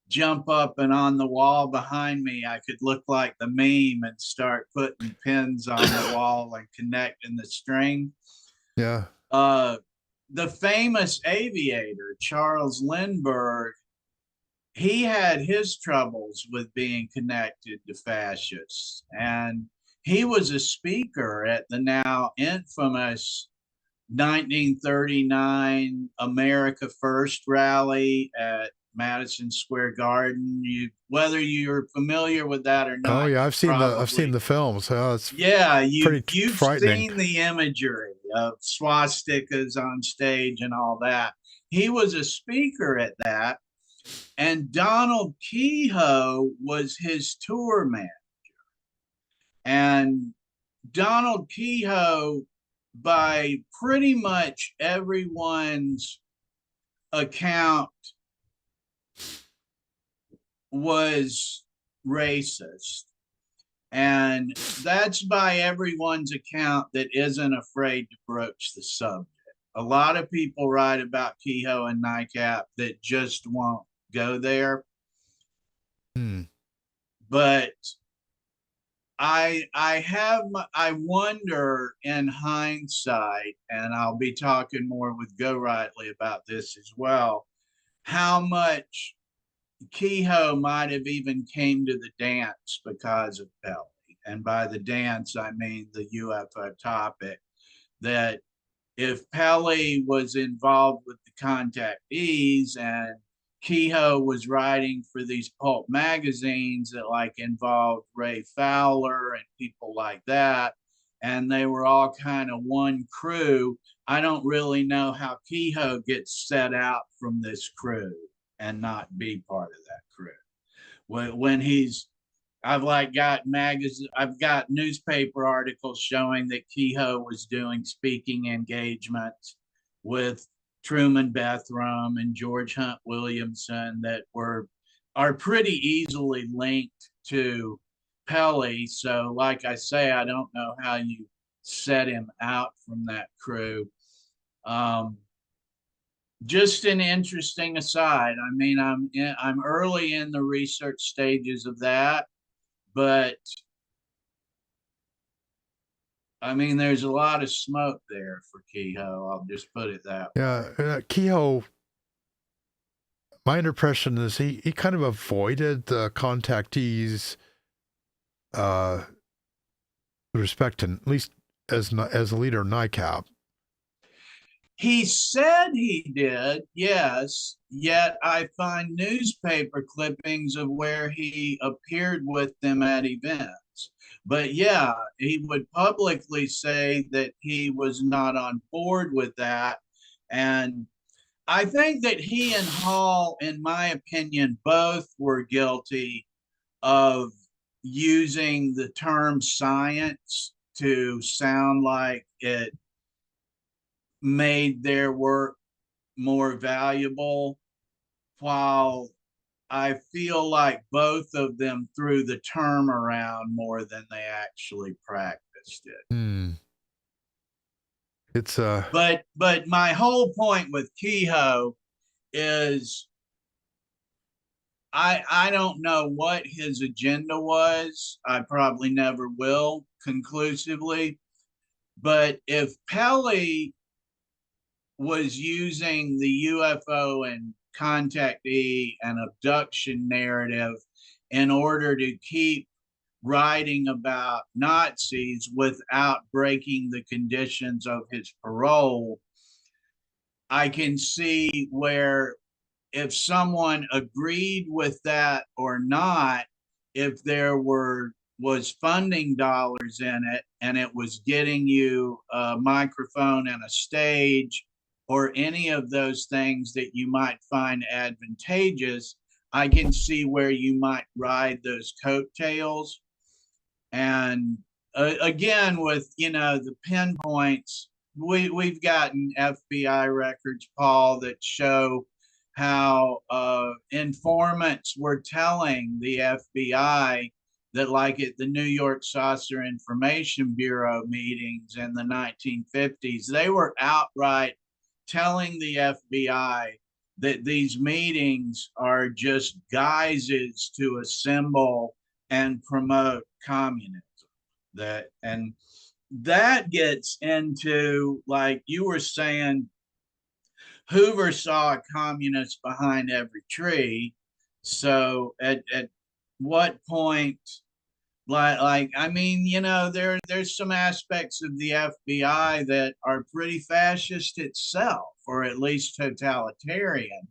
jump up and on the wall behind me, I could look like the meme and start putting pins on the wall and connecting the string. Yeah. The famous aviator, Charles Lindbergh, he had his troubles with being connected to fascists. And he was a speaker at the now infamous 1939 America First rally at Madison Square Garden. Whether you're familiar with that or not. Oh yeah, I've seen the films. It's you've frightening. seen the imagery of swastikas on stage and all that. He was a speaker at that, and Donald Kehoe was his tour manager. And Donald Kehoe, by pretty much everyone's account, was racist. And that's by everyone's account that isn't afraid to broach the subject. A lot of people write about Kehoe and NICAP that just won't go there. But I wonder in hindsight, and I'll be talking more with Go Rightly about this as well, how much Kehoe might have even came to the dance because of Pelly. And by the dance, I mean the UFO topic, that if Pelly was involved with the contactees and Kehoe was writing for these pulp magazines that like involved Ray Fowler and people like that, and they were all kind of one crew, I don't really know how Kehoe gets set out from this crew and not be part of that crew. When I've got newspaper articles showing that Kehoe was doing speaking engagements with Truman Bethram and George Hunt Williamson that were are pretty easily linked to Pelly. So, like I say, I don't know how you set him out from that crew. Um, just an interesting aside. I mean, I'm early in the research stages of that, but I mean, there's a lot of smoke there for Kehoe. I'll just put it that way. Yeah, Kehoe. My impression is he kind of avoided the contactees with respect to, at least as a leader of NICAP. He said he did, yes, yet I find newspaper clippings of where he appeared with them at events. But yeah, he would publicly say that he was not on board with that. And I think that he and Hall, in my opinion, both were guilty of using the term science to sound like it made their work more valuable, while I feel like both of them threw the term around more than they actually practiced it. Hmm. It's But my whole point with Kehoe is I don't know what his agenda was. I probably never will conclusively. But if Pelly was using the UFO and contactee and abduction narrative in order to keep writing about Nazis without breaking the conditions of his parole, I can see where if someone agreed with that or not, if there was funding dollars in it and it was getting you a microphone and a stage or any of those things that you might find advantageous, I can see where you might ride those coattails. And again, with the pinpoints, we've gotten FBI records, Paul, that show how informants were telling the FBI that, like at the New York Saucer Information Bureau meetings in the 1950s, they were outright telling the FBI that these meetings are just guises to assemble and promote communism. That gets into, like you were saying, Hoover saw a communist behind every tree. So at what point, like I mean, there's some aspects of the FBI that are pretty fascist itself, or at least totalitarian.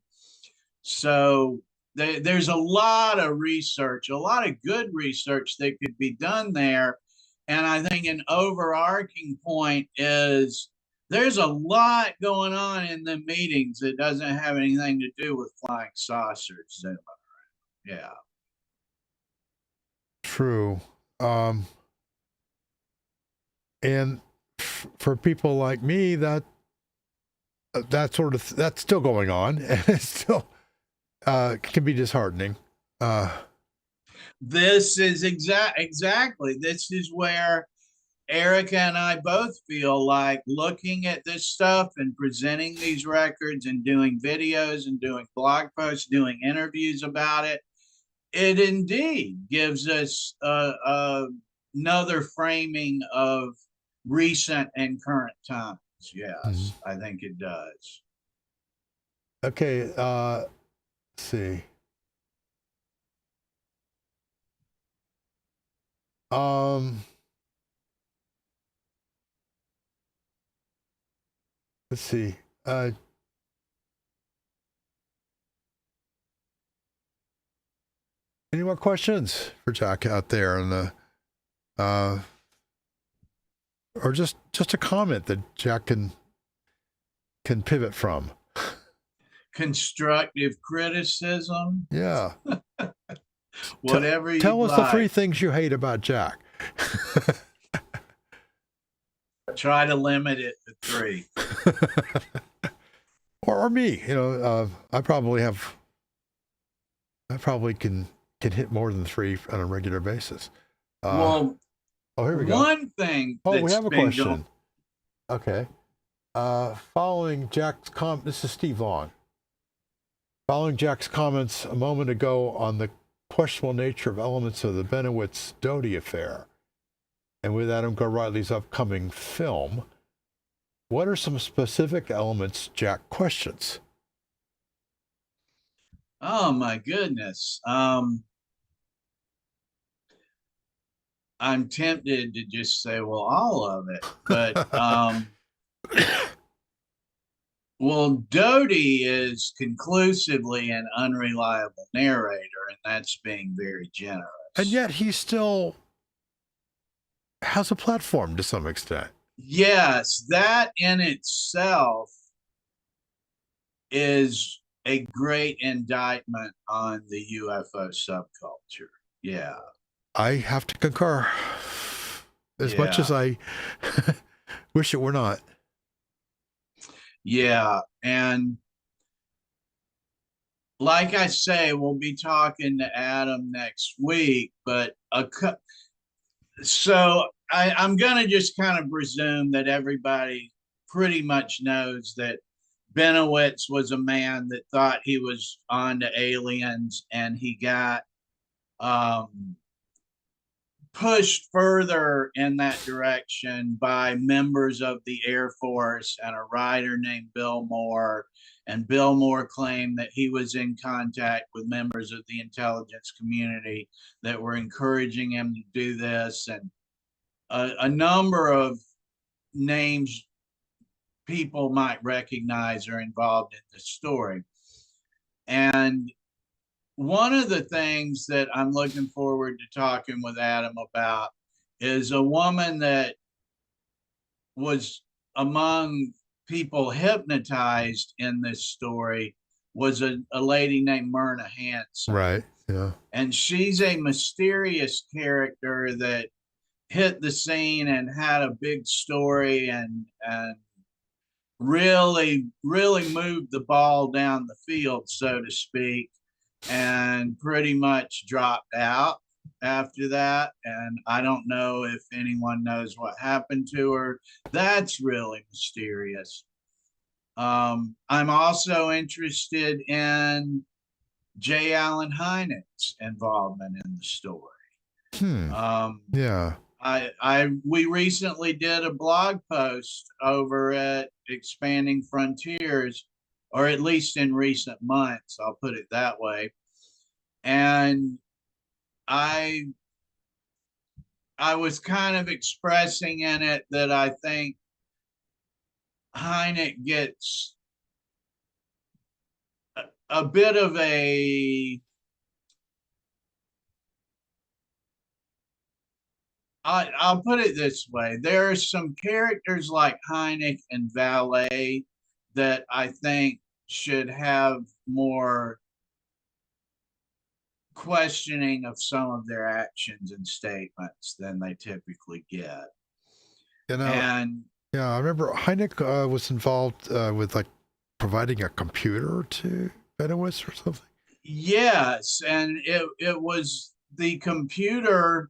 So there's a lot of research, a lot of good research that could be done there. And I think an overarching point is there's a lot going on in the meetings that doesn't have anything to do with flying saucers. Yeah. true. And for people like me, that's still going on, and it's still can be disheartening. This is exactly. This is where Erica and I both feel like looking at this stuff and presenting these records and doing videos and doing blog posts, doing interviews about it, it indeed gives us another framing of recent and current times. Yes, I think it does. Okay, let's see. Let's see. Any more questions for Jack out there in the or just a comment that Jack can pivot from? Constructive criticism, Yeah. whatever you Tell us like. the 3 things you hate about Jack. Try to limit it to 3. or me. I probably have I probably can hit more than 3 on a regular basis. Well, Oh, here we go. one thing Oh, we that's have a been going. question. Okay. Following Jack's this is Steve Long. Following Jack's comments a moment ago on the questionable nature of elements of the Benowitz Doty affair, and with Adam Gorightly's upcoming film, what are some specific elements Jack questions? Oh my goodness. I'm tempted to just say, well, all of it, but well, Doty is conclusively an unreliable narrator, and that's being very And generous. yet he still has a platform to some extent. Yes, that in itself is a great indictment on the UFO subculture. Yeah, I have to concur. As much as yeah, I wish it were not. yeah. And like I say, we'll be talking to Adam next week, but I'm going to just kind of presume that everybody pretty much knows that Benowitz was a man that thought he was on to aliens, and he got um, pushed further in that direction by members of the Air Force and a writer named Bill Moore. And Bill Moore claimed that he was in contact with members of the intelligence community that were encouraging him to do this. And a number of names people might recognize are involved in the story. And one of the things that I'm looking forward to talking with Adam about is a woman that was among people hypnotized in this story was a lady named Myrna Hansen. Right. Yeah. And she's a mysterious character that hit the scene and had a big story and really moved the ball down the field, so to speak, and pretty much dropped out after that. And I don't know if anyone knows what happened to her. That's really mysterious. I'm also interested in J. Allen Hynek's involvement in the story. Hmm. Um, Yeah. we recently did a blog post over at Expanding Frontiers, or at least in recent months, I'll put it that way. And I I was kind of expressing in it that I think Hynek gets a bit of I'll put it this way. There are some characters like Hynek and Valet that I think should have more questioning of some of their actions and statements than they typically get. You know, And yeah, I remember Hynek was involved with like providing a computer to Benowitz or something. yes, and it was the computer,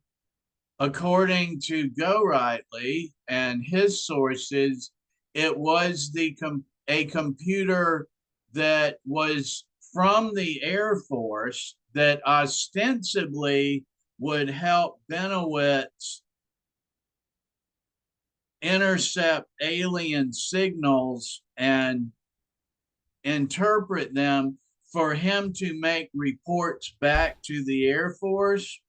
according to Go Rightly and his sources, it was a computer that was from the Air Force that ostensibly would help Benowitz intercept alien signals and interpret them for him to make reports back to the Air Force.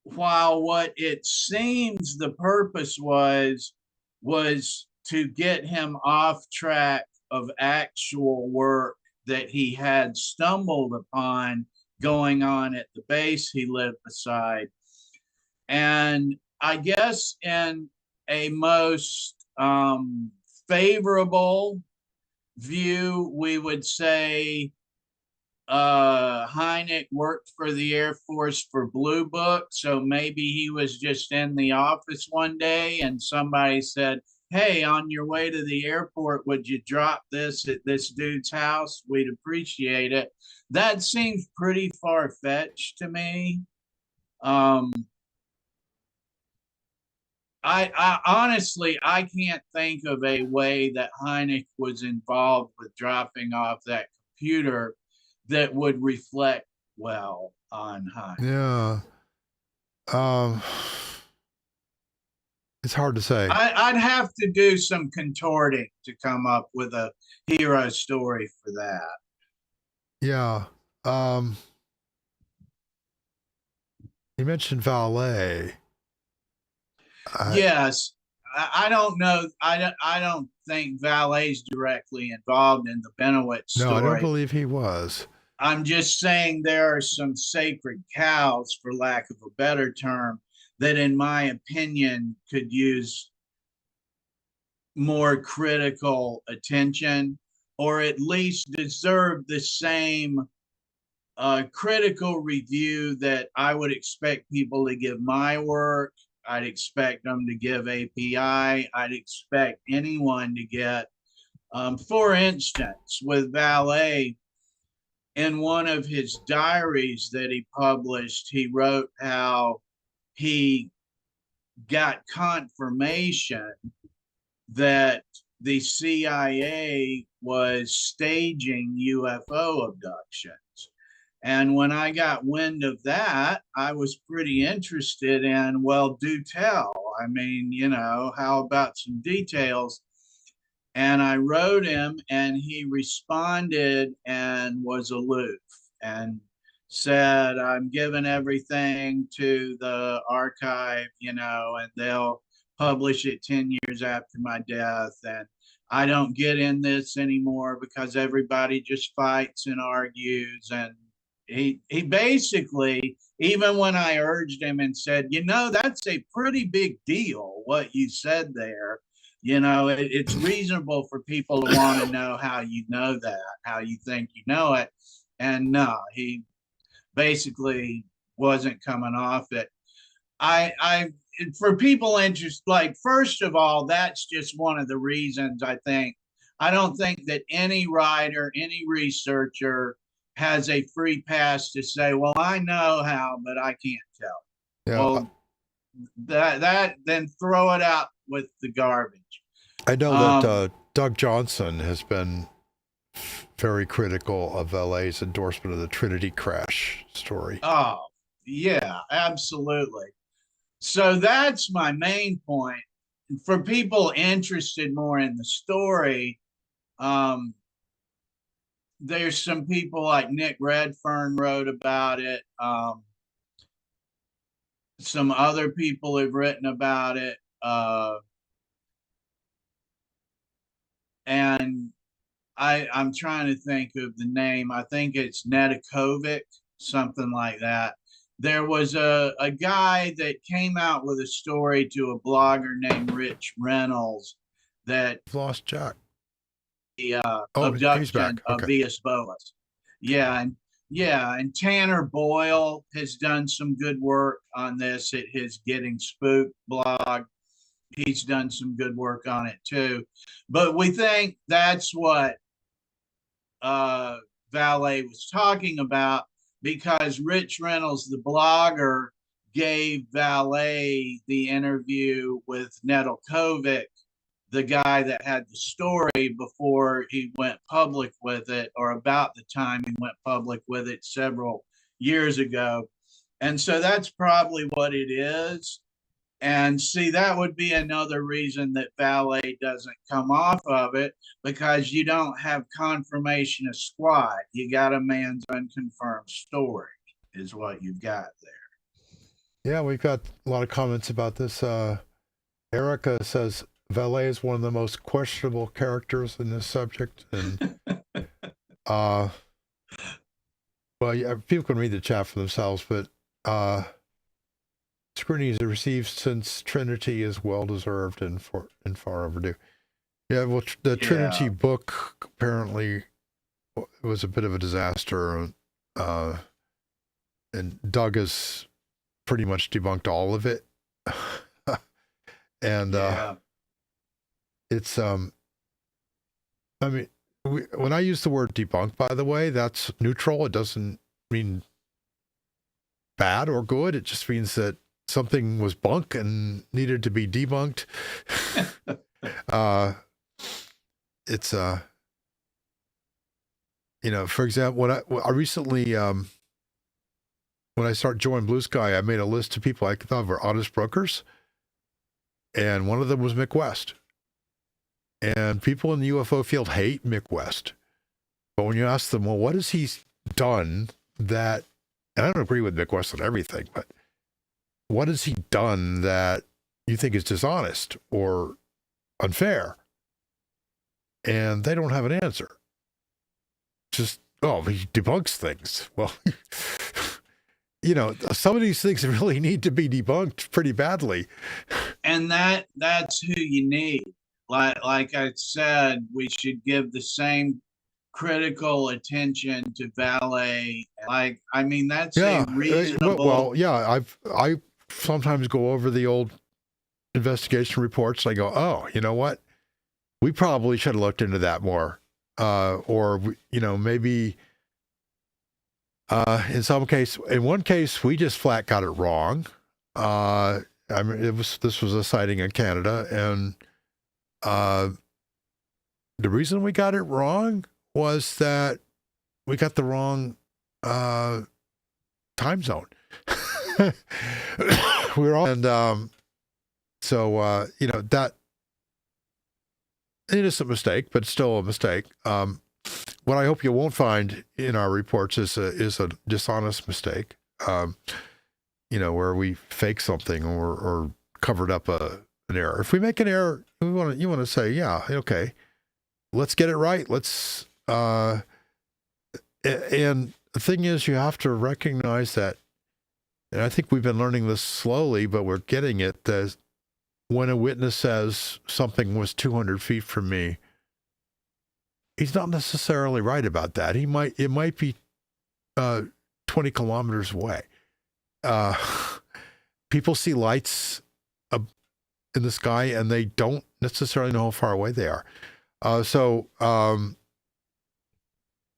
While what it seems the purpose was to get him off track of actual work that he had stumbled upon going on at the base he lived beside. And I guess in a most favorable view, we would say Hynek worked for the Air Force for Blue Book. So maybe he was just in the office one day and somebody said, hey, on your way to the airport, would you drop this at this dude's house? We'd appreciate it. That seems pretty far-fetched to me. Um, I honestly, I can't think of a way that Hynek was involved with dropping off that computer that would reflect well on Hynek. Yeah. Um, it's hard to say. I'd have to do some contorting to come up with a hero story for that. Yeah. Um, you mentioned valet. Yes, I don't know. I don't think Valet's directly involved in the Benowitz No, I don't story. believe he was. I'm just saying there are some sacred cows, for lack of a better term, that, in my opinion, could use more critical attention, or at least deserve the same critical review that I would expect people to give my work. I'd expect them to give API. I'd expect anyone to get. For instance, with Valet, in one of his diaries that he published, he wrote how he got confirmation that the CIA was staging UFO abductions. And when I got wind of that, I was pretty interested in, well, do tell. I mean, how about some details? And I wrote him, and he responded and was aloof and said, I'm giving everything to the archive, and they'll publish it 10 years after my death. And I don't get in this anymore because everybody just fights and argues. And he basically, even when I urged him and said, that's a pretty big deal, what you said there, it's reasonable for people to want to know how you know that, how you think you know it. And no, he basically wasn't coming off it. I for people interested, like, first of all, that's just one of the reasons I don't think that any writer, any researcher has a free pass to say, well, I know how, but I can't tell. Yeah. Well, that then throw it out with the garbage. I know that Doug Johnson has been very critical of LA's endorsement of the Trinity crash story. Oh, yeah, absolutely. So that's my main point. For people interested more in the story, there's some people like Nick Redfern wrote about it. Some other people have written about it. And I'm trying to think of the name. I think it's Nedekovic, something like that. There was a guy that came out with a story to a blogger named Rich Reynolds that Lost Jack. the He's back. abduction of Okay. Vias Boas. And Tanner Boyle has done some good work on this at his Getting Spooked blog. He's done some good work on it too. But we think that's what Valet was talking about, because Rich Reynolds, the blogger, gave Valet the interview with Nedeljkovic, the guy that had the story, before he went public with it, or about the time he went public with it several years ago. And so that's probably what it is. And see, that would be another reason that Valet doesn't come off of it, because you don't have confirmation of squad. You got a man's unconfirmed story, is what you've got there. Yeah, we've got a lot of comments about this. Erica says Valet is one of the most questionable characters in this subject, and well, yeah, people can read the chat for themselves, but scrutiny is received since Trinity is well deserved and far overdue. Yeah, well, the Trinity book apparently was a bit of a disaster, and Doug has pretty much debunked all of it. And it's I mean, when I use the word debunk, by the way, that's neutral. It doesn't mean bad or good. It just means that something was bunk and needed to be debunked. It's for example, when I recently when I started joining Blue Sky, I made a list of people I thought were honest brokers, and one of them was Mick West. And people in the UFO field hate Mick West. But when you ask them, well, what has he done that, and I don't agree with Mick West on everything, but what has he done that you think is dishonest or unfair? And they don't have an answer. Just, oh, he debunks things. Well, some of these things really need to be debunked pretty badly. And that's who you need. Like I said, we should give the same critical attention to valet. That's a reasonable. Well, yeah, I sometimes go over the old investigation reports. And I go, oh, you know what? We probably should have looked into that more. Or maybe in one case, we just flat got it wrong. This was a sighting in Canada, and the reason we got it wrong was that we got the wrong time zone. We were all, and that innocent mistake, but still a mistake. What I hope you won't find in our reports is a dishonest mistake. Where we fake something or covered up an error. If we make an error, you want to say, yeah, okay, let's get it right. Let's and the thing is, you have to recognize that, and I think we've been learning this slowly, but we're getting it, that when a witness says something was 200 feet from me, he's not necessarily right about that. It might be 20 kilometers away. People see lights in the sky, and they don't necessarily know how far away they are. And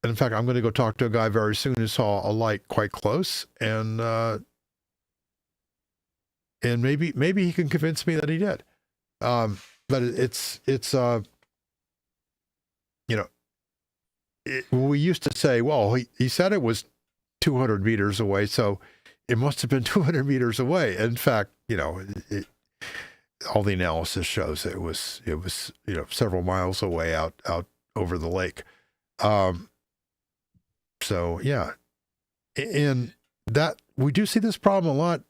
in fact, I'm going to go talk to a guy very soon who saw a light quite close, and maybe he can convince me that he did. But we used to say, well, he said it was 200 meters away, so it must have been 200 meters away. In fact, all the analysis shows it was several miles away out over the lake. So yeah, and that we do see this problem a lot.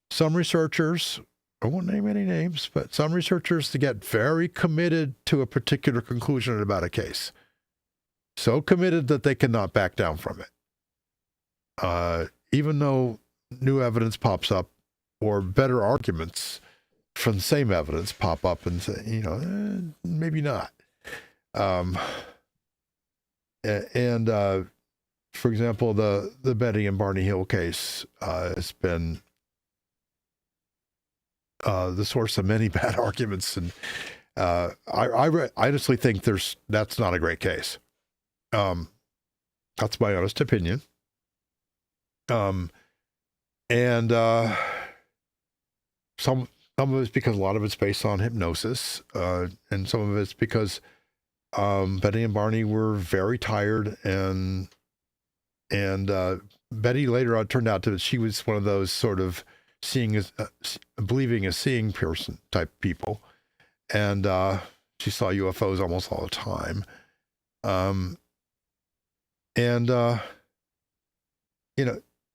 Some researchers, I won't name any names, but some researchers to get very committed to a particular conclusion about a case. So committed that they cannot back down from it. Even though new evidence pops up or better arguments from the same evidence pop up and say, maybe not. For example, the Betty and Barney Hill case has been the source of many bad arguments, and I honestly think that's not a great case. That's my honest opinion. Some of it's because a lot of it's based on hypnosis, and some of it's because Betty and Barney were very tired, and Betty later on turned out she was one of those sort of believing a seeing person type people, and she saw UFOs almost all the time,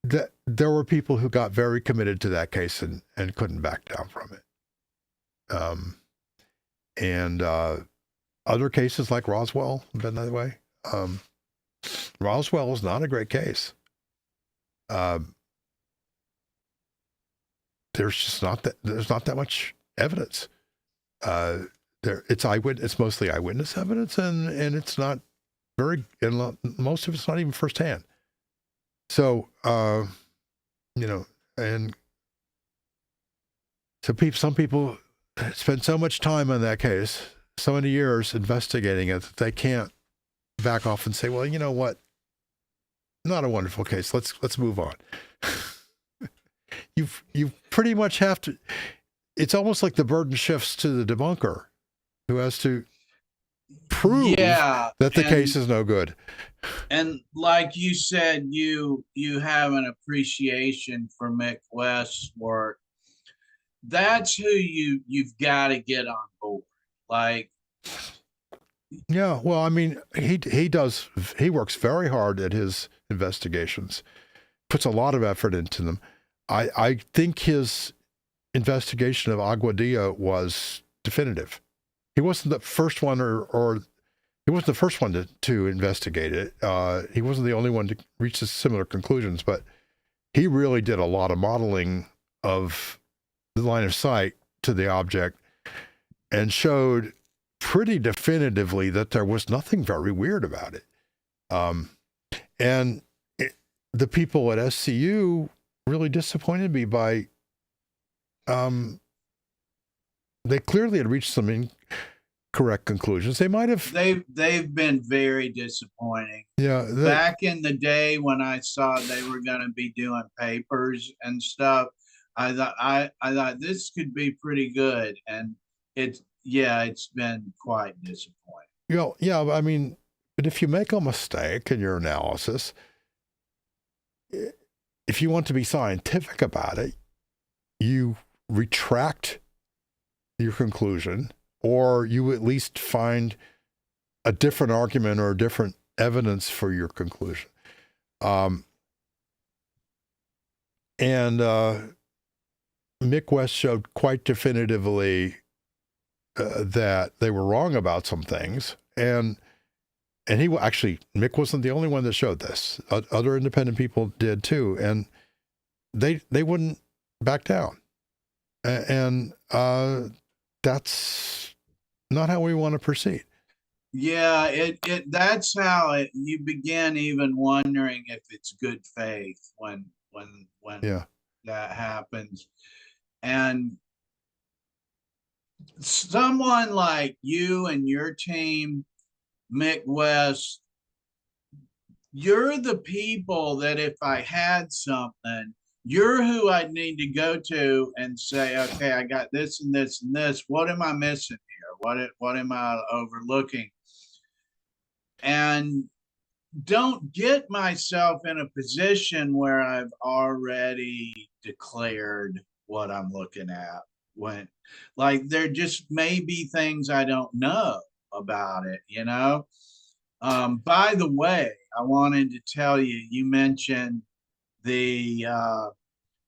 that there were people who got very committed to that case and couldn't back down from it. Other cases like Roswell have been that way. Roswell is not a great case. There's not that much evidence. It's mostly eyewitness evidence, and it's not and most of it's not even firsthand. So, and so some people spent so much time on that case, so many years investigating it, that they can't back off and say, well, you know what? Not a wonderful case. Let's move on. You pretty much have to. It's almost like the burden shifts to the debunker, who has to prove Yeah, that the case is no good. and like you said, you have an appreciation for Mick West's work. That's who you've got to get on board. Like, Yeah, well, I mean, he works very hard at his investigations, puts a lot of effort into them. I think his investigation of Aguadilla was definitive. He wasn't the first one, or he wasn't the first one to investigate it. He wasn't the only one to reach similar conclusions, but he really did a lot of modeling of the line of sight to the object and showed pretty definitively that there was nothing very weird about it. And the people at SCU really disappointed me by, they clearly had reached some incorrect conclusions. They might have. they've been very disappointing. Yeah. Back in the day when I saw they were going to be doing papers and stuff, I thought this could be pretty good, and it's been quite disappointing. You know, yeah, I mean, but if you make a mistake in your analysis, if you want to be scientific about it, you retract your conclusion, or you at least find a different argument or a different evidence for your conclusion. And Mick West showed quite definitively that they were wrong about some things, and Mick wasn't the only one that showed this. Other independent people did too, and they wouldn't back down. And that's not how we want to proceed. Yeah, that's how you begin even wondering if it's good faith when Yeah. that happens. And someone like you and your team, Mick West, you're the people that if I had something, you're who I'd need to go to and say, okay, I got this and this and this. What am I missing here? What am I overlooking? And don't get myself in a position where I've already declared what I'm looking at, when like there just may be things I don't know about it, you know. By the way, I wanted to tell you, you mentioned the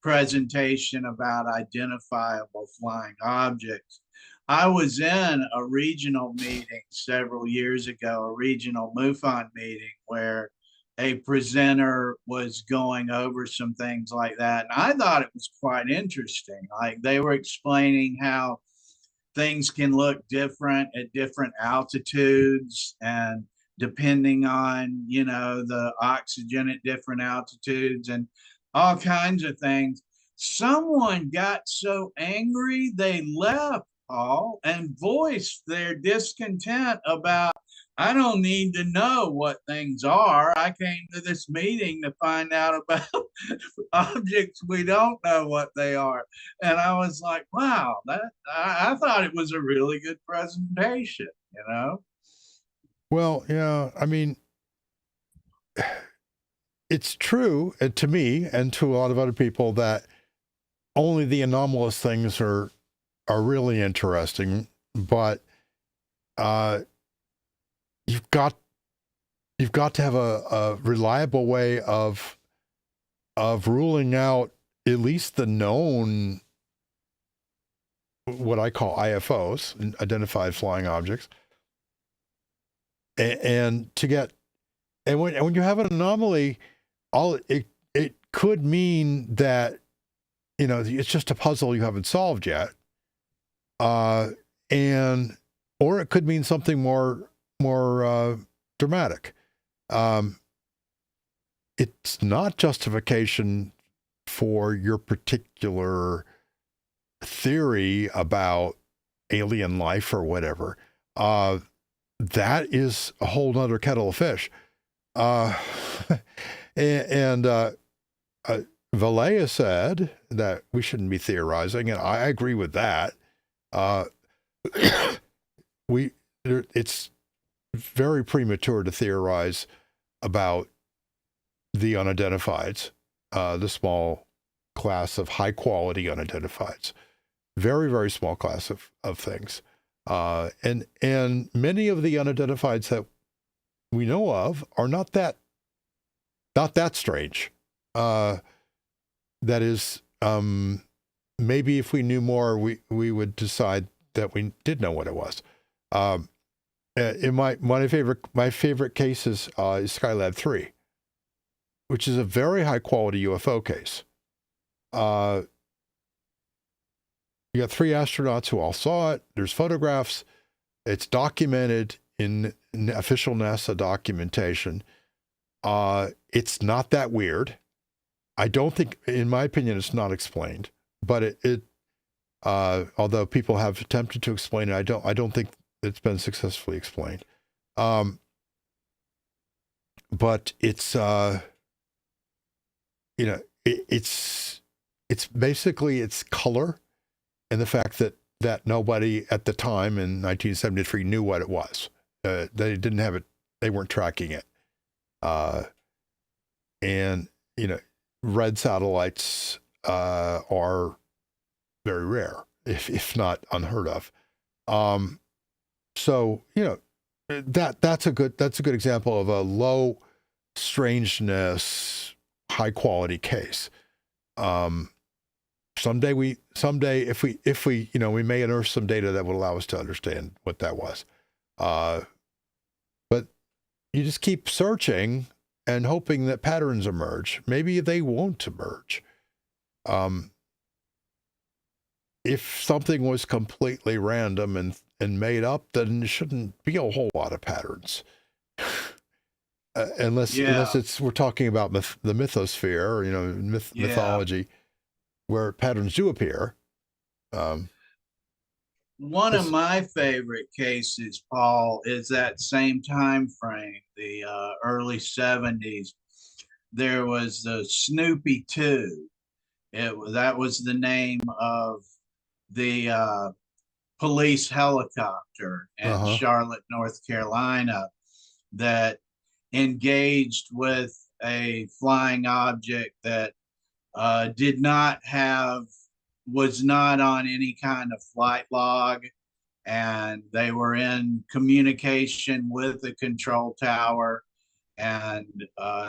presentation about identifiable flying objects. I was in a regional meeting several years ago, a regional MUFON meeting, where a presenter was going over some things like that. And I thought it was quite interesting. Like they were explaining how things can look different at different altitudes, and depending on, you know, the oxygen at different altitudes and all kinds of things. Someone got so angry they left, Paul, and voiced their discontent about, I don't need to know what things are. I came to this meeting to find out about objects we don't know what they are. And I was like, wow, I thought it was a really good presentation, you know? Well, yeah, I mean, it's true to me and to a lot of other people that only the anomalous things are really interesting, but you've got to have a reliable way of ruling out at least the known, what I call IFOs, identified flying objects, and when you have an anomaly, it could mean that, you know, it's just a puzzle you haven't solved yet, or it could mean something more dramatic. It's not justification for your particular theory about alien life or whatever, that is a whole nother kettle of fish. And Valea said that we shouldn't be theorizing, and I agree with that. It's very premature to theorize about the unidentifieds, the small class of high quality unidentifieds, very, very small class of things. And many of the unidentifieds that we know of are not that strange. That is, maybe if we knew more, we would decide that we did know what it was. In my favorite case is Skylab 3, which is a very high quality UFO case. You got 3 astronauts who all saw it. There's photographs. It's documented in official NASA documentation. It's not that weird. I don't think, in my opinion, it's not explained. But although people have attempted to explain it, I don't think it's been successfully explained. But it's it's basically its color and the fact that nobody at the time in 1973 knew what it was. They didn't have it. They weren't tracking it. And red satellites are very rare, if not unheard of. So that's a good example of a low strangeness, high quality case. Someday if we we may unearth some data that would allow us to understand what that was. But you just keep searching and hoping that patterns emerge. Maybe they won't emerge. If something was completely random and made up, then there shouldn't be a whole lot of patterns. Unless we're talking about the mythosphere, mythology, where patterns do appear. One of my favorite cases, Paul, is that same time frame, the early 70s. There was the Snoopy 2. That was the name of the police helicopter in Charlotte, North Carolina, that engaged with a flying object that was not on any kind of flight log, and they were in communication with the control tower, and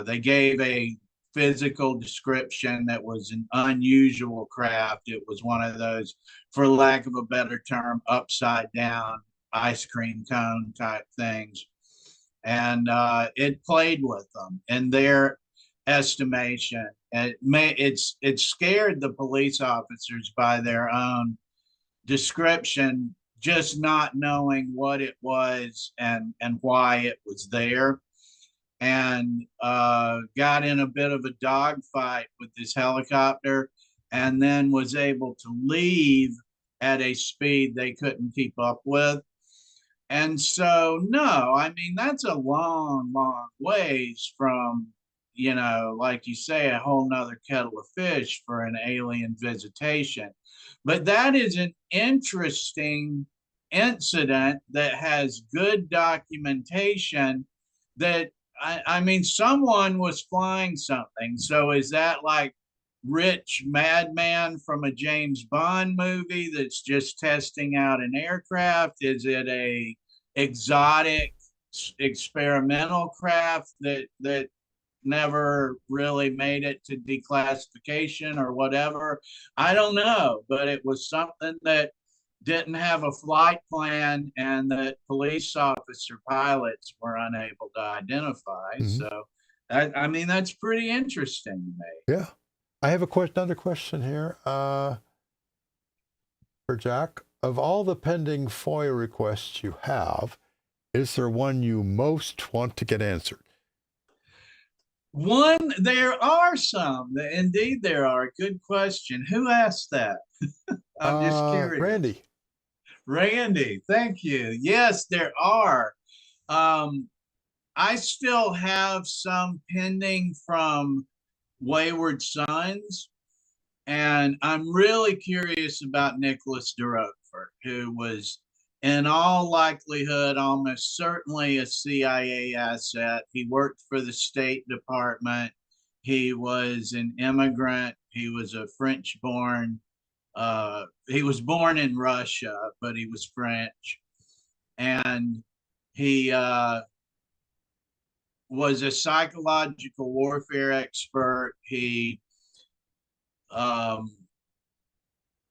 they gave a physical description that was an unusual craft. It was one of those, for lack of a better term, upside down ice cream cone type things. And it played with them in their estimation. And it scared the police officers by their own description, just not knowing what it was and why it was there. And got in a bit of a dogfight with this helicopter, and then was able to leave at a speed they couldn't keep up with. And so, no, I mean, that's a long, long ways from, like you say, a whole nother kettle of fish for an alien visitation. But that is an interesting incident that has good documentation that, I mean, someone was flying something. So is that like rich madman from a James Bond movie that's just testing out an aircraft? Is it a exotic experimental craft that never really made it to declassification or whatever? I don't know, but it was something that didn't have a flight plan and that police officer pilots were unable to identify. So I mean, that's pretty interesting to me. Yeah. I have another question here for Jack. Of all the pending FOIA requests you have, is there one you most want to get answered? There are some. Indeed, there are. Good question. Who asked that? I'm just curious. Randy. Randy, thank you. Yes, there are. Um, I still have some pending from Wayward Sons, and I'm really curious about Nicholas de Roquefort, who was, in all likelihood, almost certainly a CIA asset. He worked for the State Department. He was an immigrant. He was a French born, he was born in Russia, but he was French. And he was a psychological warfare expert. He um,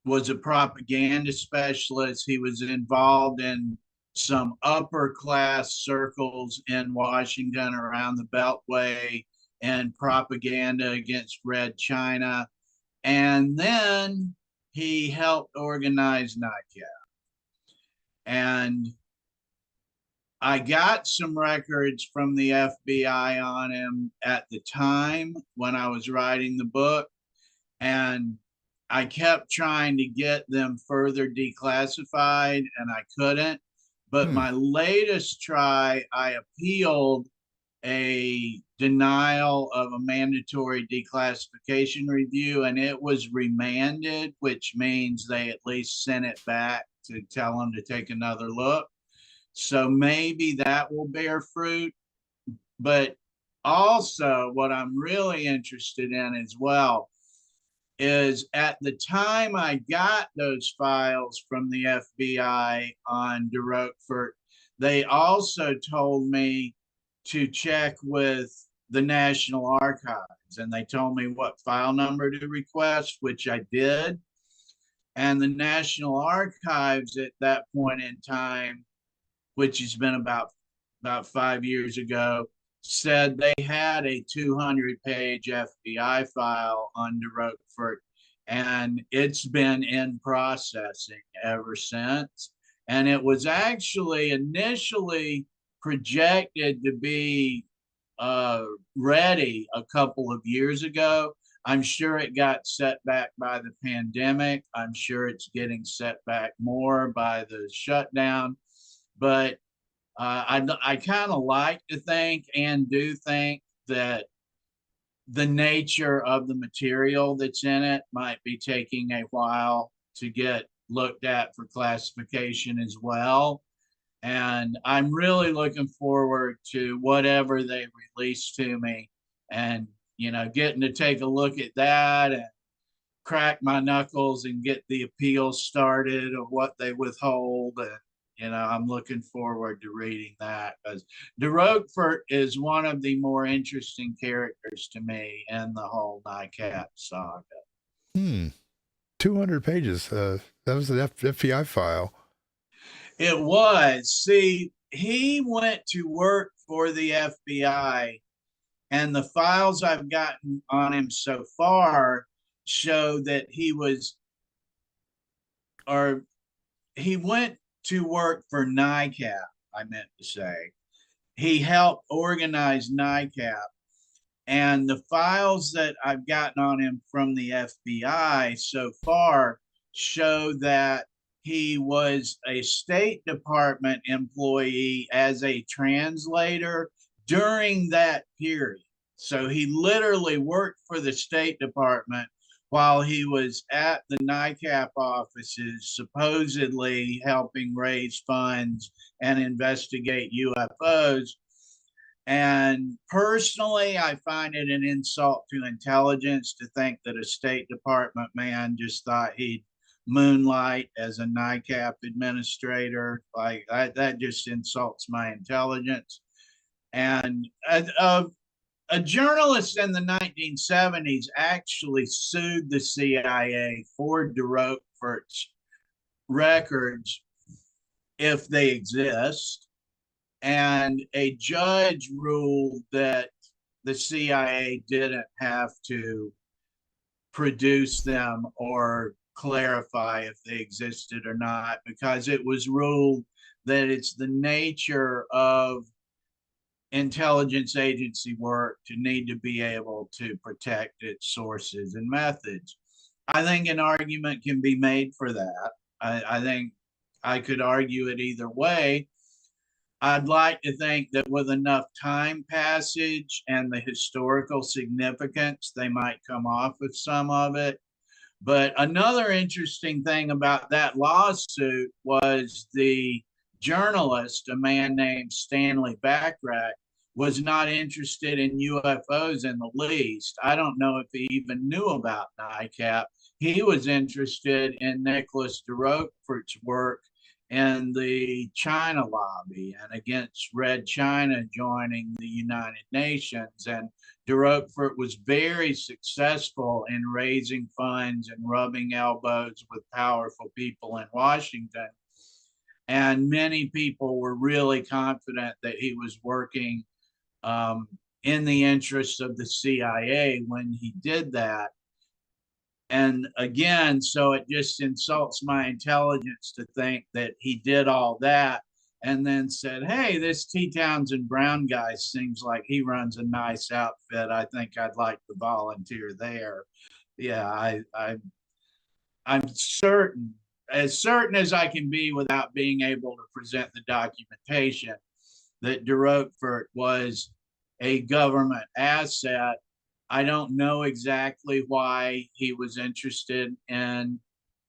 was a propaganda specialist. He was involved in some upper class circles in Washington around the Beltway and propaganda against Red China. And then he helped organize NICAP. And I got some records from the FBI on him at the time when I was writing the book, and I kept trying to get them further declassified, and I couldn't. But Hmm. my latest try, I appealed a denial of a mandatory declassification review, and it was remanded, which means they at least sent it back to tell them to take another look. So maybe that will bear fruit. But also, what I'm really interested in as well is at the time I got those files from the FBI on de Roquefort, they also told me to check with the National Archives, and they told me what file number to request, which I did. And the National Archives at that point in time, which has been about 5 years ago, said they had a 200-page FBI file on de Roquefort, and it's been in processing ever since. And it was actually initially projected to be uh, ready a couple of years ago. I'm sure it got set back by the pandemic. I'm sure it's getting set back more by the shutdown. But I kind of like to think and do think that the nature of the material that's in it might be taking a while to get looked at for classification as well. And I'm really looking forward to whatever they release to me, and, getting to take a look at that and crack my knuckles and get the appeal started of what they withhold. And, I'm looking forward to reading that, because de Roquefort is one of the more interesting characters to me in the whole NICAP saga. Hmm. 200 pages. That was an FBI file. It was. See, he went to work for the FBI, and the files I've gotten on him so far show that or he went to work for NICAP, I meant to say. He helped organize NICAP. And the files that I've gotten on him from the FBI so far show that he was a State Department employee as a translator during that period. So he literally worked for the State Department while he was at the NICAP offices, supposedly helping raise funds and investigate UFOs. And personally, I find it an insult to intelligence to think that a State Department man just thought he'd moonlight as a NICAP administrator. Like that just insults my intelligence. And a journalist in the 1970s actually sued the CIA for de Roquefort's records, if they exist, and a judge ruled that the CIA didn't have to produce them or clarify if they existed or not, because it was ruled that it's the nature of intelligence agency work to need to be able to protect its sources and methods. I think an argument can be made for that. I think I could argue it either way. I'd like to think that with enough time passage and the historical significance, they might come off with some of it. But another interesting thing about that lawsuit was the journalist, a man named Stanley Backrack, was not interested in UFOs in the least. I don't know if he even knew about NICAP. He was interested in Nicholas de Roquefort's work in the China lobby and against Red China joining the United Nations. And de Roquefort was very successful in raising funds and rubbing elbows with powerful people in Washington. And many people were really confident that he was working in the interests of the CIA when he did that. And again, so it just insults my intelligence to think that he did all that and then said, "Hey, this T. Townsend Brown guy seems like he runs a nice outfit. I think I'd like to volunteer there." Yeah, I'm certain as I can be without being able to present the documentation, that de Roquefort was a government asset. I don't know exactly why he was interested in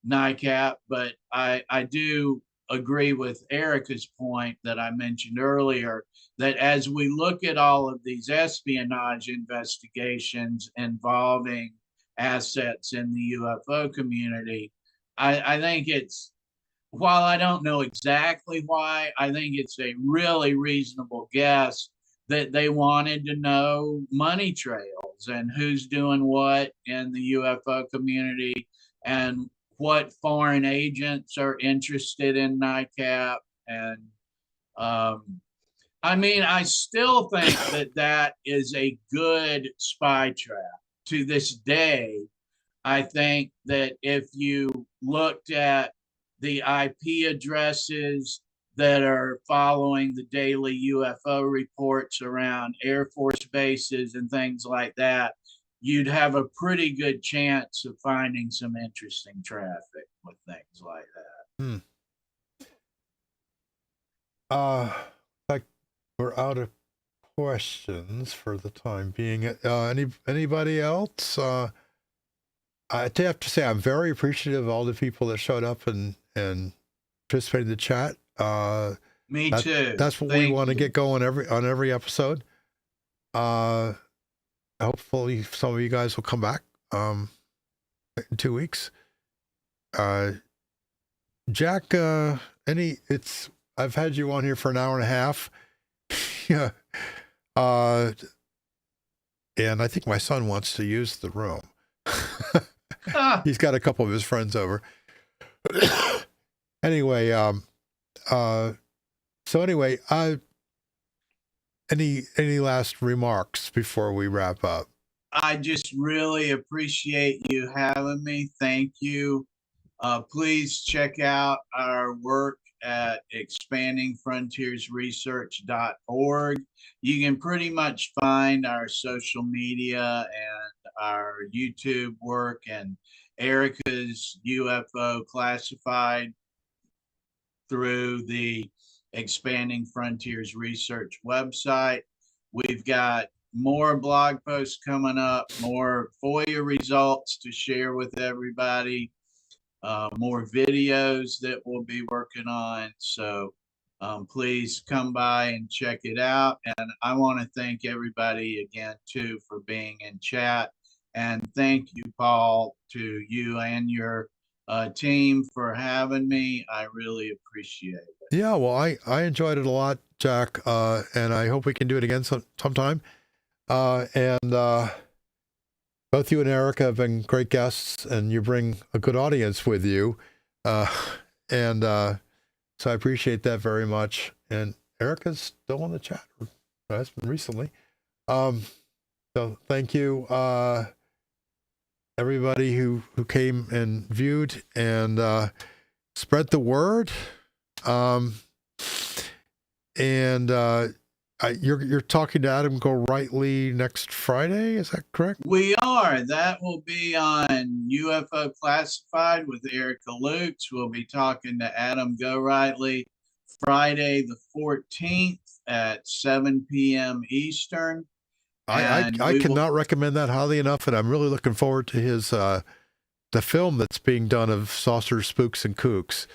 NICAP, but I do agree with Erica's point that I mentioned earlier, that as we look at all of these espionage investigations involving assets in the UFO community, I think it's, while I don't know exactly why, I think it's a really reasonable guess that they wanted to know money trails and who's doing what in the UFO community and what foreign agents are interested in NICAP. And I mean, I still think that that is a good spy trap to this day. I think that if you looked at the IP addresses that are following the daily UFO reports around Air Force bases and things like that, you'd have a pretty good chance of finding some interesting traffic with things like that. Hmm. Like we're out of questions for the time being. Anybody else? I have to say I'm very appreciative of all the people that showed up and participated in the chat. Me too. That's what we want to get going on every episode. Hopefully some of you guys will come back in 2 weeks. Jack, I've had you on here for an hour and a half. Yeah. And I think my son wants to use the room. He's got a couple of his friends over. Anyway, any last remarks before we wrap up? I just really appreciate you having me. Thank you. Please check out our work at expandingfrontiersresearch.org. You can pretty much find our social media and our YouTube work and Erica's UFO Classified through the Expanding Frontiers Research website. We've got more blog posts coming up, more FOIA results to share with everybody, more videos that we'll be working on. So please come by and check it out. And I want to thank everybody again, too, for being in chat. And thank you, Paul, to you and your team for having me. I really appreciate it. Yeah, well, I enjoyed it a lot, Jack, and I hope we can do it again sometime. Both you and Erica have been great guests, and you bring a good audience with you. So I appreciate that very much. And Erica's still on the chat. That's been recently. So thank you, everybody who came and viewed, and spread the word. you're talking to Adam Go Rightly next Friday. Is that correct? We are. That will be on UFO Classified with Erica Lukes. We'll be talking to Adam Go Rightly Friday the 14th at 7 p.m. Eastern. And I we will, cannot recommend that highly enough, and I'm really looking forward to his the film that's being done of saucers, spooks, and kooks.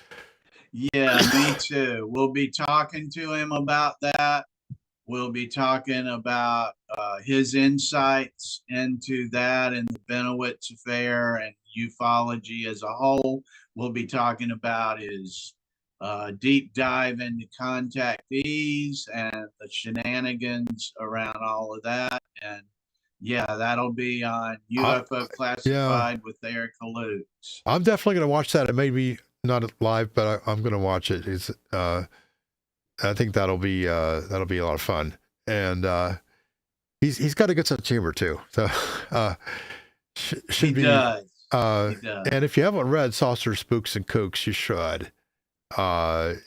yeah, me too. We'll be talking to him about that. We'll be talking about his insights into that and the Benowitz affair and ufology as a whole. We'll be talking about his deep dive into contactees and the shenanigans around all of that. And yeah, that'll be on UFO Classified with Erica Lukes. I'm definitely going to watch that. It may be not live, but I'm going to watch it. It's I think that'll be a lot of fun, and he's got a good sense of humor too. So He does. And if you haven't read Saucer, Spooks, and Kooks, you should.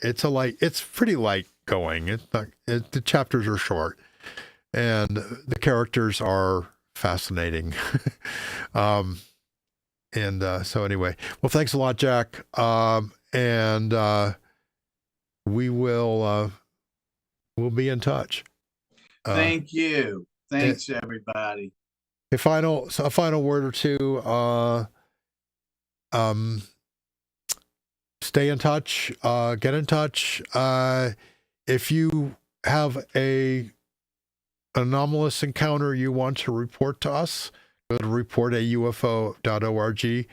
It's pretty light going. The chapters are short, and the characters are fascinating. So anyway, well, thanks a lot, Jack. We will we'll be in touch. Thank you. Thanks, everybody. A final word or two. Stay in touch. Get in touch. If you have an anomalous encounter you want to report to us, go to reportaufo.org.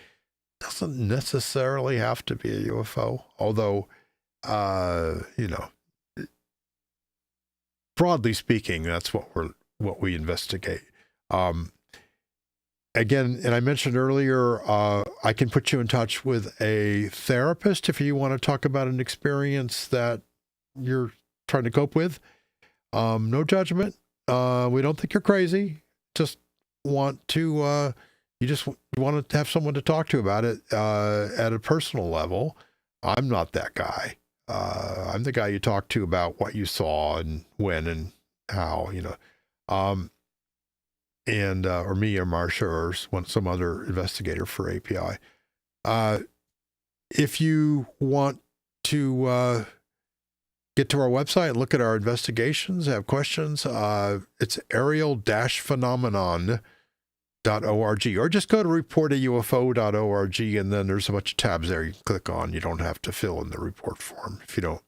Doesn't necessarily have to be a UFO, although broadly speaking, that's what we investigate. Again, and I mentioned earlier, I can put you in touch with a therapist if you want to talk about an experience that you're trying to cope with. No judgment. We don't think you're crazy. Just want to, you want to have someone to talk to about it at a personal level. I'm not that guy. I'm the guy you talk to about what you saw and when and how, or me or Marcia or some other investigator for API. If you want to get to our website and look at our investigations, have questions, it's aerial-phenomenon.org, or just go to reportaufo.org, and then there's a bunch of tabs there you can click on. You don't have to fill in the report form if you don't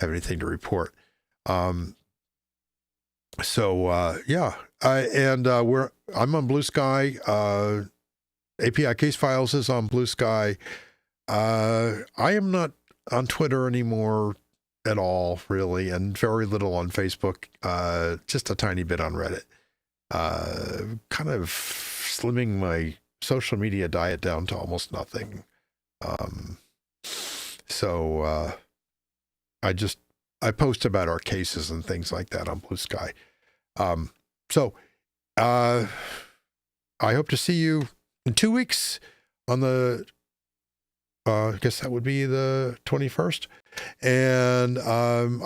have anything to report. I'm on Blue Sky. API Case Files is on Blue Sky. I am not on Twitter anymore at all, really, and very little on Facebook. Just a tiny bit on Reddit. Kind of slimming my social media diet down to almost nothing. I post about our cases and things like that on Blue Sky. I hope to see you in 2 weeks on the, I guess that would be the 21st. And